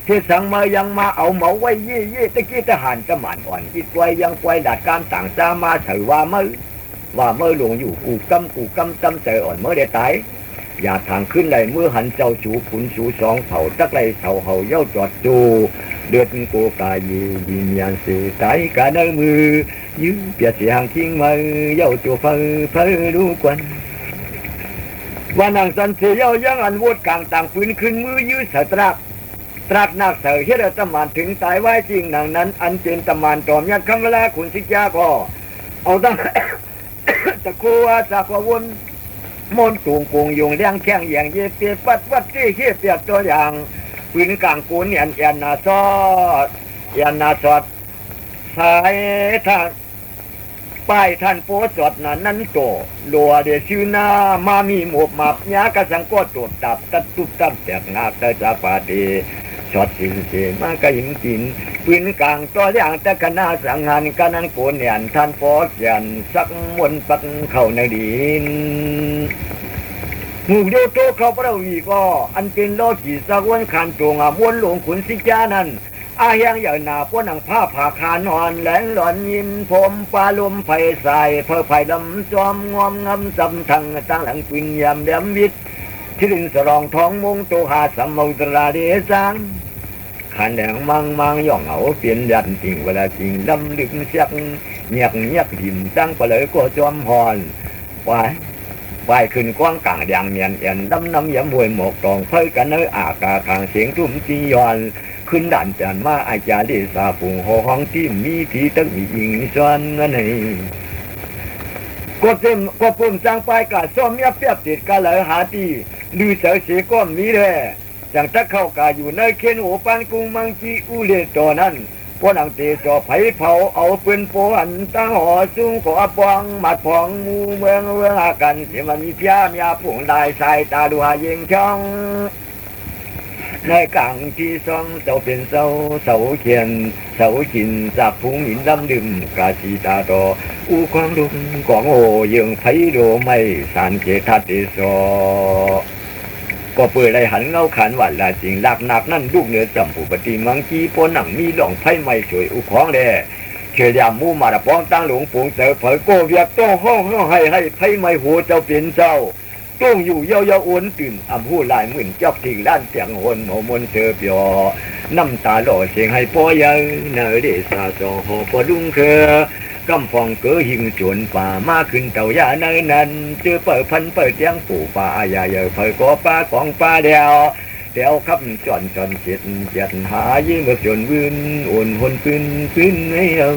เทสังมายังมาเอาเหมาไว้เย่ตะกี้ทหารจะหมันอ่อนคิดไว้ยังปล่อยดัดการต่างจ้ามาถือว่าเมื่อหลวงอยู่กูกำจำใจอ่อนเมื่อได้ตายอย่าทางขึ้นเลยเมื่อหันเจ้าชูขุนชูสองเผ่าตักไรเผ่าเห่าเย้าจอดจูเดือดโกกายยินยันเสียใจกันในมือยื้อเปียเสียงทิ้งมาเย้าจูเฟอรู้กวนวันนังสันเสียยังอันวดกลางต่างปืนขึ้นมือยื้อสตรักนักเสือเฮรตมานถึงตายไว้จริงหนังนั้นอันเป็นตมานตอมยัดคำเวลาขุนสิยาก็เอาตั้ง ตะโกว่าจากวนมนตุงกงยงเลี้ยงแข้งอย่างเยเปียปัดวัดที่เฮียเปียตัวอย่างปืนกลางกูนยันนาซอดสายทางป้ายท่านโปจอดนั้นโตลัวเดชื่อหน้ามามีหมวกมับยากระสังก็ตรวจตับตัดตุบตับแตกนาตะจาปาดีช็อตสินเสมากระหินกินปืนกลางตัวอย่างตะคณะสังหารกันนั้นโกนยันท่านโปยันสักมวนปักเข้าในดินหูเดียวโตเขาพระวีก็อันเป็นโลกีสักวันขันตรงมวนหลวงขุนสิจานั้นอาเฮียงอย่างหนาพวกหนังผ้าผ่าคานอนแหลงหลอนยินผมปลาลมไฟใส่เพอไผ่ลำจอมงอมงำสำทังตั้งหลังปิญยามเดมวิทที่ดินสรองท้องมงโตหาสมุตราเดซังขันแดงมังย่องเอาเปลี่ยนยันจริงเวลาจริงดำลึกเสียกเงียกหิมตั้งไปเลยก็จอมหอนวายขึ้นกว้างกลางแดงเมียนเอ็นดำน้ำยำมวยหมกตองเพื่อกันเนื้ออากาขางเสียงทุ่มจียอนขึ้นด่านจันมาอาจารย์ดิสาฝุ่งห้องที่มีผีตั้งมีอิงชวนนั่นเองก็ปุ่มสร้างไปกาซ้อมยับเปียบติดกันเลยหาตีลือเสือเสียก้อมนี้เลยจังตะเข้ากาอยู่ในเขนหัวปันกุงมังจีอุเลตัวนั้นพวกนางเตะจ่อไผ่เผาเอาปืนโปอันตั้งหอสูงขอปองมัดพองมูเมืองอากันเสียมันมีพิยาผงได้ใส่ตาดูหายิงช่องในกลางที่ซองเจ้าเป็นเสาเขียนเสาขินจากพุงหินดำดื่มกาสีตาโตอูความดุงของโอยังไผโดไม่สานเกทัดเดโซก็เปิดไรหันเงาขันวันละจริงหนักนั่นลูกเนื้อจำผู้ปฏิมังกีปนหนังมีหล่องไผ่ไม่สวยอุของแดเขียดยามมูมาดป้องตั้งหลวงปู่เสือเผยโกเวียกต้องห้องให้ไผ่ไม่หัวเจ้าเป็นเจ้าต้องอยู่เยาอ้วนตื่นอำหูลายหมื่นจอกทิ้งล้านเสียงหนหมมนเธอเปียน้ำตาหล่อเสียงให้ปอยังเนอเดซาโซหอปดุงเคอกำฟองเก๋หิงจวนป่ามาขึ้นเต่ายาในนั้นเจอเปิดพันเปิดเตียงปู่ป่าอย่าเผยก่อป่าของป่าเดียวขับจอนเจ็ดหายิ่งเมื่อจนวืนอุ่นหนพื้นไม่เอา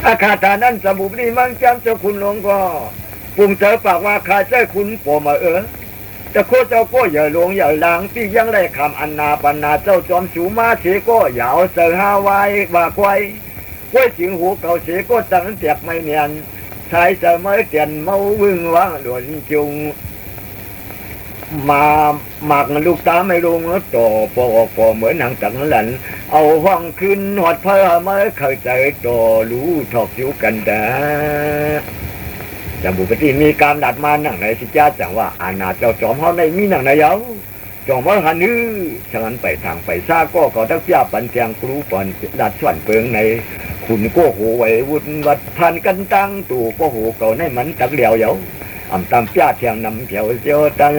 อาคาตานั้นสมุปนีมังจำเจ้าคุณหลวงก็ปุ่มเจอปากว่าข้าเจ้าคุณโปมาจะโคเจ้าก็อย่าหลงอย่าหลังที่ยังได้คำอันนาปันนาเจ้าจอมสูมาเสก็อย่าเอาเสือหาไว้ว่าควายจิงหูเก่าเสก็จังเตียกไม่เนียนชายจะไม่เตียนเมาวึ่งว่างหลวนจุงมาหมักลูกตาไม่ลงแล้วต่อปอเหมือนหนังจังหลันเอาห้องขึ้นหอดเพื่อไม่เข้าใจต่อรู้ถอกอยู่กันแต่จำบุปผีมีการดัดมาหนังในสิจ้าจังว่าอาณาเจ้าจอมเขาในมีหนังในเย้าจอมว่าหันนื้อฉะนั้นไปทางไปซาก็เขาทักเสียปันเสียงครูปอนดัดส่วนเปิงในคุณก็โหไว้วุ่นวัดพันกันตั้งตู่ก็โหเก่าในมันตักเหลียวเย้าอ่ำตามจ้าเทียงนำเขียวเจียวตัง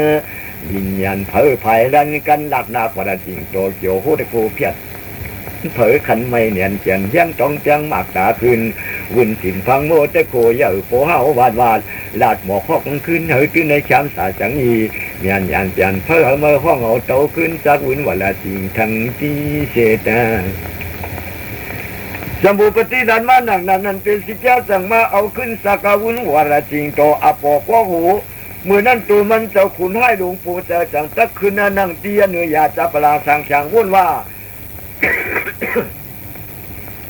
ยินยันเผยภายดันกันหลักหนักว่าจริงโตเกียวโหตะโกเพียด เผยขันไม่เนียนเจียนยังต้องจังมากตาขึ้นวุ่นถิ่นฟังโมเตโคเยอะโผเฮาวาดลาดหมอกห้องขึ้นเฮยขึ้นในชามสาจังอีเมียนยันเจียนเผยเมื่อห้องเอาโตขึ้นจากวุ่นวันละสิ่งทั้งที่เสตาจำบุปฏิดันมาหนักนั้นเป็นสิเจ้าสั่งมาเอาขึ้นสักวุ่นวันละสิ่งโตอปอกว่าหูเมื่อนั้นตัวมันเจ้าขุนให้หลวงปู่แต่จังตักขึ้นนั่งเตียเนื้อยาจับปลาสังช่างวุ่นว่า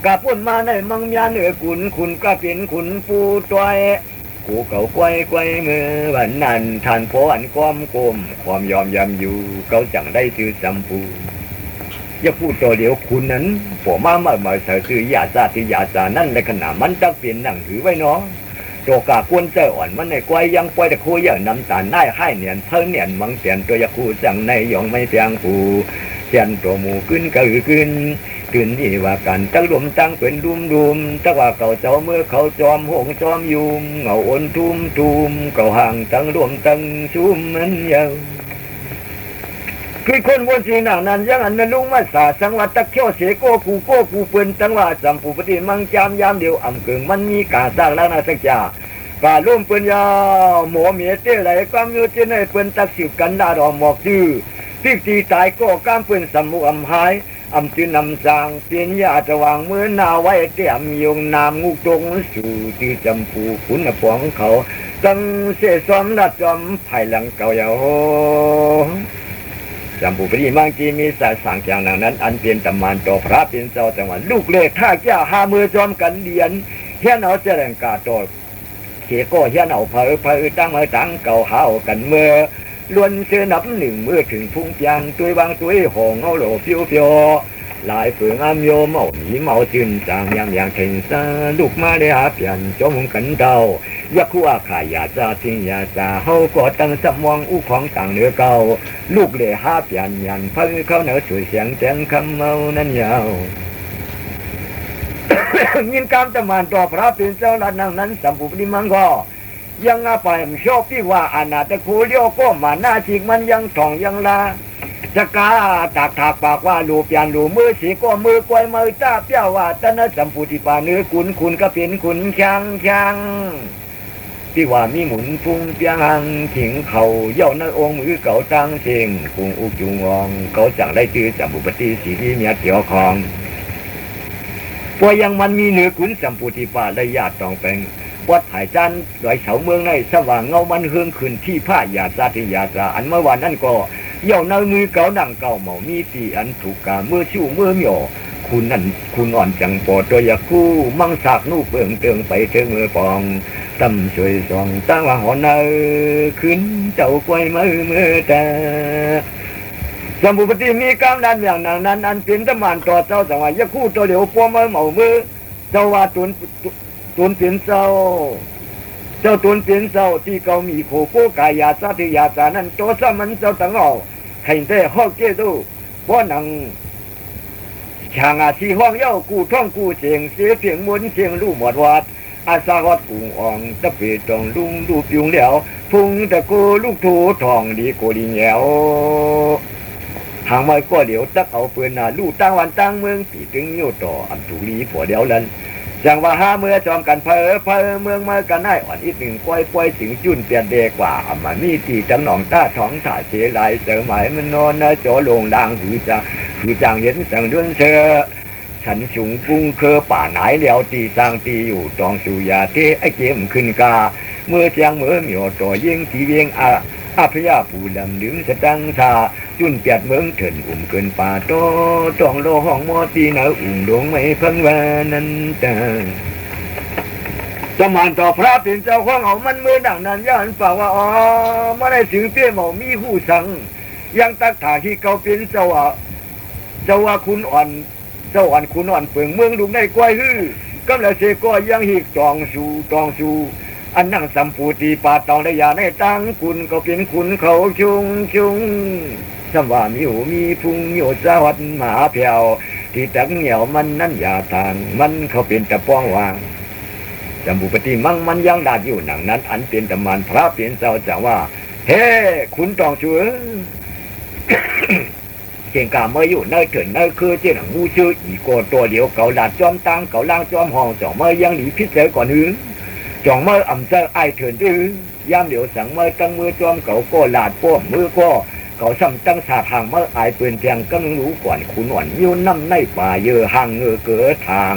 กะพุ่นมาในมังยาเนื้อขุนก็เป็นขุนปูตัวกูเก่าควายเมื่อวันนั้นท่านพออันความโกมความยอมยำอยู่เขาจังได้ชื่อสัมปูอย่าพูดตัวเดียวคุณนั้นผมมาใส่คือยาซาที่ยาซานั่นในขณะมันตั้งเปลี่ยนหนังถือไว้เนาะโจกากวนเจ้าอ่อนมันในควายยังควายแต่คุยอย่างน้ำตาลได้ให้เนียนเพิ่งเนียนมังเตียนตัวยาคูจังในยองไม่เพียงปูเตียนตัวหมูขึ้นก็ขึ้นที่ว่ากันตั้งรวมตั้งเป็นดุมตั้งว่าเขาเจ้าเมื่อเขาจอมหงจอมยุมเงาอ่อนทุ่มเขาห่างตั้งรวมตั้งชุ่มมันยาวคือคนวนสีหนังนั้นยังอันนั้นลุงมาสาสังวัตตะเขี้ยวเสโก้กูเปิ่นตั้งว่าสัมปูปฏิมังจามยามเดียวอ่ำเกิงมันมีกาสร้างแล้วนะสักจ่ากาลุ่มเปิ่นยาหมอเมียเต้ไหลความอยู่ที่ในเปิ่นตักสิบกันดาดอกหมอกดื้อพิกตีตายก็ก้ามเปิ่นสมุอำหายอำจืนำจางเปลี่ยนยาจะวางมือหน้าไว้เตี้ยมยงนามงูตรงสู่ที่จำปูขุนปองเขาตั้งเสซ้อมรัดจอมภายหลังเก่าเยาจำปูปรีมังจีมีสายสั่งอย่างนั้นอันเปลี่ยนตำมานต่อพระเปลี่ยนเจ้าจังหวัดลูกเล่ท่าแก้หามือจอมกันเดียนเฮียนเอาเจริญกาโตเขก็เฮียนเอาเพอตั้งมาตั้งเก่าหากันเมื่อล้วนเสือนับหนึ่งเมื่อถึงพุ่งยางตัวบางตัวหงเอาโหลเพียวหลายฝืนอามโยเมาหนีเมาจืนจางอย่างเทนซาลูกมาได้หาเปลี่ยนจมกันเดายักษ์ว่าขายยาจาทิ้งยาจาเฮาก็ตั้งสมองอู้ของต่างเนื้อเก่าลูกเล่หาเปลี่ยนยันพังเขาเหนือสวยเสียงแจ้งคำเมานั้นยาวยินการตะมานต่อพระเป็นเจ้าละนั่งนั้นสัมปุริมังก็ยังอาไปมชอบที่ว่าอนาตะโคเลี้ยวก็มาหน้าจิกมันยังท่องยังลาจะกาตากถากปากว่าลูเปียนลูมือสีก็มือกวยมือตาเปี้ยวว่าตนะสัมปุติปาเนื้อคุณก็เป็นคุณช่างที่ว่ามีหมุนฟุ้งเปียงถิงเขาเย่าในองค์มือเก่าตั้งเชิงปุงอุกจุงองเขาจังได้ชื่อสัมปุปฏิสีที่เมียเกี่ยวของพอยังมันมีเนื้อคุณสัมปุติปาได้ญาติต้องเป็นวัดหายจันโดยเสาเมืองในสว่างเงามันเฮืองขึ้นที่ผ้ายาซาติยาซาอันเมื่อวานนั้นก็เย่าในมือเก่าดังเก่าเมามีตีอันถูกกาเมื่อชิวเมื่อเหมียวคุณนั่นคุณอ่อนจังปอตัวยาคู่มั่งสากนู่เปลืองเตืองไปเตืองมือปองตำสวยสองตั้งว่าหอนเนอขึ้นเจ้ากวยมือแต่สมบูปฏิมีกำนันอย่างนั้นอันเป็นตะมานต่อเจ้าจังหวะยาคู่ตัวเดียวปัวมือเมามือเจ้าว่าตุนเปลี่ยนเจ้าตุนเปลี่ยนเจ้าที่เขามีโคโก้กายาซาติยาจานั้นตัวสมันเจ้าตั้งเอาใครได้ห้องเจ้าดูเพราะหนังช่างอาชีห้องเย้ากูท่องกูเสียงเสียงมุนเสียงลู่หมดวัดอาสาวัดกุงอ่องตะเปียตองลุงดูปิวเหลียวพุงตะโกลูกทูทองดีโกดีเหนียวหางไม้ก็เดี๋ยวตักเอาเปืนลู่ตั้งวันตั้งเมืองปีตึงโยต่ออันถูรีผัวเดียวนั้นจังว่าหาเมื่อจอมกันเพอเมืองมากันได้อ่อนอีกหนึ่งป่วยถึงจุนเปลี่ยนเดกว่ามันมีที่จังหนองตาท้องถ่าเสียลายเสือหมายมันนอนนะจ่อลงดังคือจางเย็นสังเดือนเชอฉันฉุงกุ้งเคอป่าไหนเหลียวตีสร้างตีอยู่ตองสุยาเทไอเกมขึ้นกาเมื่อเจียงเมื่อเหมียวต่อยิงทีเวียงอาพยาปูลำดึงสตังชาจุนเปียดเมืองเถินเกินป่าโตต้องโลห้องมอตีหนาดวงไม่พังวานันตาสมานต่อพระเป็นเจ้าของเอามันมือดังนั้นย่านฝากว่าไม่ได้ถือเปี้ยหมอมีหูสังยังตักถาที่เขาเป็นเจ้าว่าคุณอ่อนคุณอ่อนเปิงเมืองลุงได้กล้วยฮื้อกำลังเสก็ยังหิกจองสู่อันนั่งสัมปูตีปาตองได้ยาในตั้งคุณก็เป็นคุณเขาชุงสว่ามีหูมีพุงโยสวัสดิ์มหาเพียวที่ตักเหนียวมันนั่นอย่าทางมันเขาเป็นตะป้องวางจำบุปฏิมั่งมันยังดาดอยู่หนังนั้นอันเป็นตะมันพระเปลี่ยนเจ้าจังว่าเฮ้คุณตองชัว เก่งกาเมื่ออยู่เนื้อถึงเนื้อคือเจ้าหนังมูชื่ออีโกตัวเดียวเก่าหลาดจอมตังเก่าล่างจอมห้องจ่องเมื่อยังหลีพิเศษก่อนหื้อจ่องเมื่ออ่ำเจอไอถึงดื้อย่ำเดี๋ยวสั่งเมื่อตั้งมือจอมเก่าก็หลาดป้อมมือก็เก่าซ้ำตั้งสาทางเมื่อไอปืนเพียงก็รู้ก่อนขุนอ่อนยิ้วน้ำในป่าเยอะห่างเงือเกิดทาง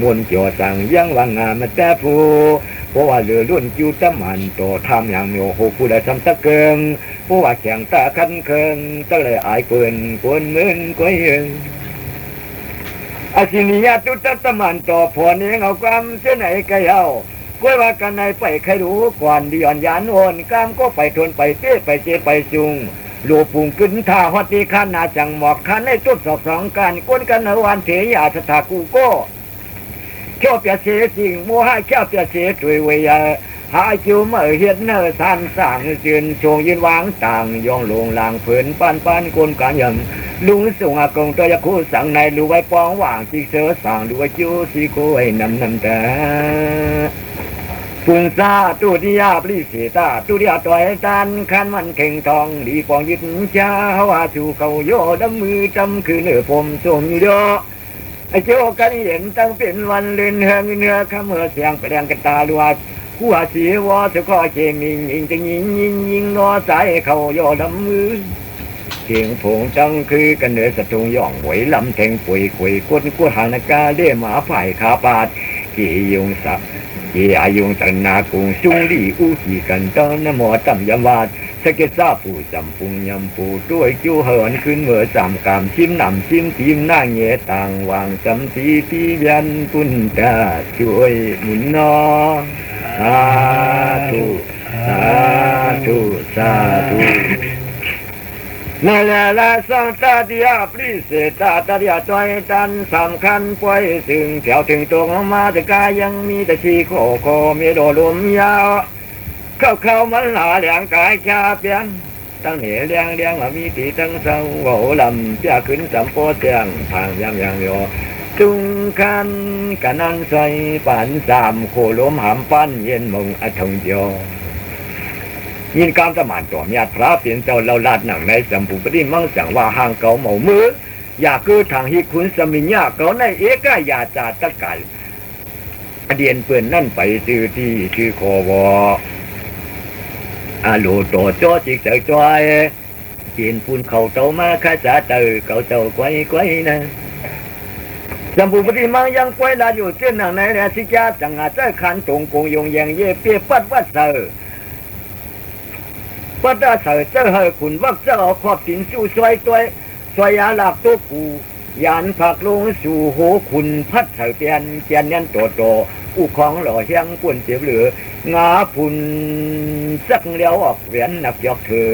มวนเกี่ยวสั่งยังว่างงานมาแต่ผู้เพราะว่าเรือรุ่นจิ้วตะมันโตทำอย่างเหนียวโหผู้ใดทำตะเกิงเพราะว่าแข่งตาคันเคิงตะเลยอายเปินกวนเหมือนก้อยอาชินียตุตตะมันโตพอเนียงเอาความเส้นไหนไกลเอาก้อยว่ากันในไปใครรู้ก่อนดิยอนยานโอนกามก็ไปทนไปเต้ไปเจไปจุงโลปุ่งขึ้นท่าฮอตีขันนาจังหมอกขันในตุดสอบสองการก้นกันในวันเทียสถากูโก้เขี้ยวเปียเสียจริงมัวให้เขี้ยวเปียเสียตุยเวียหาจิวเมื่อเห็นเนื้อทานสั่งจืนชงยืนวางต่างยองลงลางเผินปานกลการยังลุงส่งอากงตัวยาคูสั่งในรู้ไว้ปองว่างจิเสือสั่งรู้ไว้จิ้วสีโคไอ้นำแต่ปุ่นซาตุดิยาปริเสตาตุดิยาต่อยตันขันมันเข่งทองดีปองยึดชาว่าชูเขาโยดมือจำคือเนื้อผมสมโยไอ้เจ้ากันเห็นตั้งเป็นวันเล่นเฮงเนื้อขมือเสียงแปลงกันตาลัวหัวสีวอจะก็เจมิงยิงจะยิงรอใจเขาโยดมือเสียงผงจังคือกันเนื้อสะทุงย่องไหวลำแทงปุยกุยก้นกู้หานกาเล่หมาฝ่ายขาปาดกี่ยงสับกี่อายุงตันนากุงจุงลี่อู้ขี่กันตอนนโมตั้มยามวาดสเก็ตซาปูจำปุงยำปูด้วยจิ้วเหินขึ้นเมื่อสามกามชิมหนำชิมทีมหน้าเงี้ยต่างวางจำทีที่ยันปุ่นตาช่วยหมุนนอสาธุสาธุสาธุนาลาลาสังตาดิยาปริเสตาตาดิยาจอยตันสำคัญป่วยถึงแถวถึงตรงมาแต่กายยังมีแต่ชีโคโคมีโดลมยาวเข้ามันหาแหลงกายชาเปียนตั้งเหนียเลี้ยงว่ามีตีตั้งเศร้าโหลำจะขึ้นสัมโพเตียงทางยังโยจุงคันกันนั่งใส่ปันสามโคล้มหามปั้นเย็นมงอัฐงโยยินการสมานต่อมีพระเปลี่ยนเจ้าเราลาดหนังในสัมภูปฏิมั่งสั่งว่าห่างเก่าเหมามืออยากคือทางฮิคุณสมิญญาเก่าในเอกายาจาตะไก่เดียนเปื่อนนั่นไปซื้อที่ชื่อโควอาโลโตโจจิกเตยจอยกินปูนเขาเต่ามาข้าจะเตยเขาเต่าไกวนะสัมภูปฏิมั่งยังไกวลาอยู่เส้นหนังในเนี่ยสิจ้าจังอาจจะขันตรงกงยงยังเย่เปียปัดวัดเตอปัดเสยเจ้าเฮขุนวักเจ้าขอบสินสู้ซอยตัวซอยยาหลักตัวกูยานผักลงสู่โหขุนพัดเสยเปียนเจียนยันโตอุของหล่อเฮียงปุ่นเสียเหลืองาพุ่นสักเลี้ยวออกเหรียญหนักยอกเถอ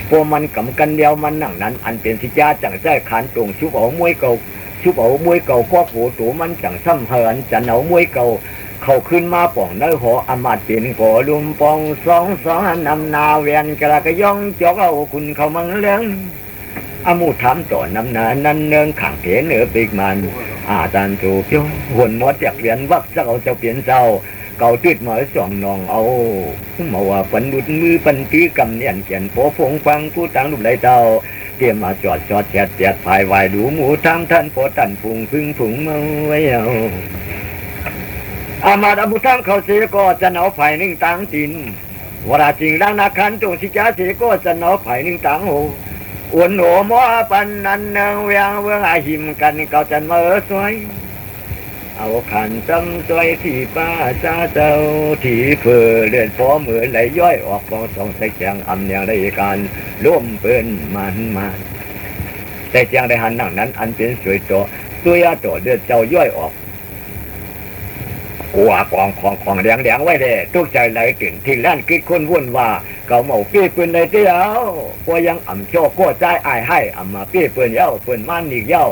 พวกมันกำกันเดียวมันนั่งนั้นอันเป็นสิจ้าจังใจขันตรงชุบเอามวยเก่าก็โผตัวมันจังซ้ำเหินจะเอามวยเก่าเขาขึ้นมาป่องเนื้อหัวอมาตินก่อลุมปองสองนำนาเวียนกระกย่องจอกเอาคุณเขามังเลี้ยงอามูถามต่อนำนานั้นเนืองขังเถเนื้อปีกมันอาจารย์ถูกเพี้ยวหุ่นมดจากเปลี่ยนวักเจ้าเปลี่ยนเจ้าเก่าตืดหมอยส่องนองเอามาว่าฝันดุดมือปันตีกำเนียนเขียนโผพงฟังผู้ต่างรูปไรเจ้าเตรียมมาจอดแฉดภายไว้ดูหมูทำท่านโผตันพุงพึ่งผุงมาไว้เอาอามาดอบุทั้งเขาเสียก็จะหนาวไผ่หนึ่งตังตินเวลาจริงดังนาคันตรงสิจ้าเสียก็จะหนาวไผ่หนึ่งตังโหอวนโหมอปันนันเนืองเวียงเวงอาหิมกันเก่าจันเมื่อสวยเอาขันจำสวยที่ป้าซาเจ้าที่เพื่อเลื่อนพอมือไหลย่อยออกฟองสองใส่แจงอำเนียงได้การร่วมเปิ้นมันแต่แจงได้หันนั่งนั้นอันเป็นสวยโตตัวยาโตเดือดเจ้าย่อยออกกัวกองของเลี้ยงไว้เด้ทุกใจไหลตื่นที่ลั่นคิดคนวุ่นว่าเก่าเมาปี้ปืนเลยเดียวกัวยังอ่ำโชกัวใจอายให้อ่ำมาปี้ปืนเย้าปืนมันอีกเย้า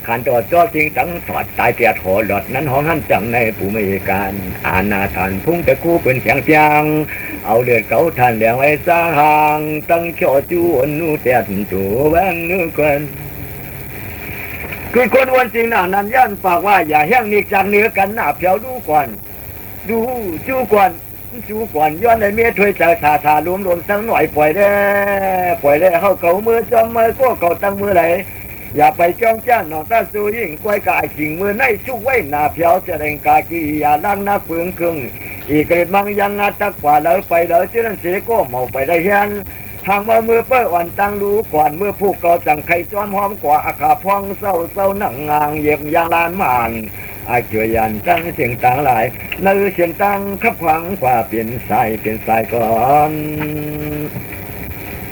ขันตัวจ้อจริงตั้งถอดตายเตียดหัวหลอดนั้นห้องหันจังในผู้มีการอาณาทานพุ่งแต่กู้ปืนเสียงเสียงเอาเลือดเก่าทานเลี้ยงไว้สร้างห่างตั้งโชจูนูเตียดจูแวงนึกกันคือคนวันจริงหน้านั้นย่านฝากว่าอย่าแห้งนิกจากเนื้อกันหน้าเพียวดูก่อนดูจูก่อน ชูก่อนย้อนในเมียถวยเจอชารวมสังหน่อยปล่อยได้เข้าเก่ามือจอมมือก็เก่าตั้งมือไหลอย่าไปจ้องจ้านนองตาสูยิ่งกวยกายขิงมือในชุกไว้หน้าเพียวจะแรงกากีอย่าล้างหน้าเปลืองครึ่งอีกเกตมังยังงาตักกว่าแล้วไปแล้วเชื่อเสียก็เมาไปได้ยันทางมามือเปิ้ลอ่อนตั้งรู้ก่อนเมื่อผู้ก่อจังไข่จอมหอมกว่าอาคาพองเศร้าหนังงางเย็บยางลานมานอาเชื่อยันตั้งเสียงต่างหลายนั่นเสียงตั้งขับขวางกว่าเปลี่ยนสายก่อน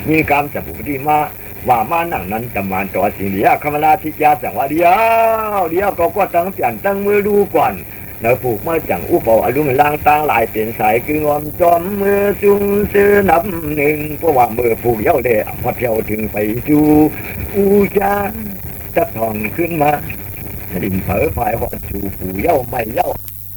มีกรรมจับปุถิมาว่ามาหนังนั้นจำมันต่อสิ่งเดียวคำลาทิยาจังว่าเดียวก็ตั้งเปลี่ยนตั้งมือดูก่อนเนื้อผูกมาจังอุปออรุณล่างต่างหลายเปลี่ยนสายคืองอมจอมมือจุงซื้อนับหนึ่งเพราะว่ามือผูกเย้าเดะพอเที่ยวถึงไปจูอูจาจะทองขึ้นมาดินเผอฝ่ายหอดชูผูกเย้าไม่เย้า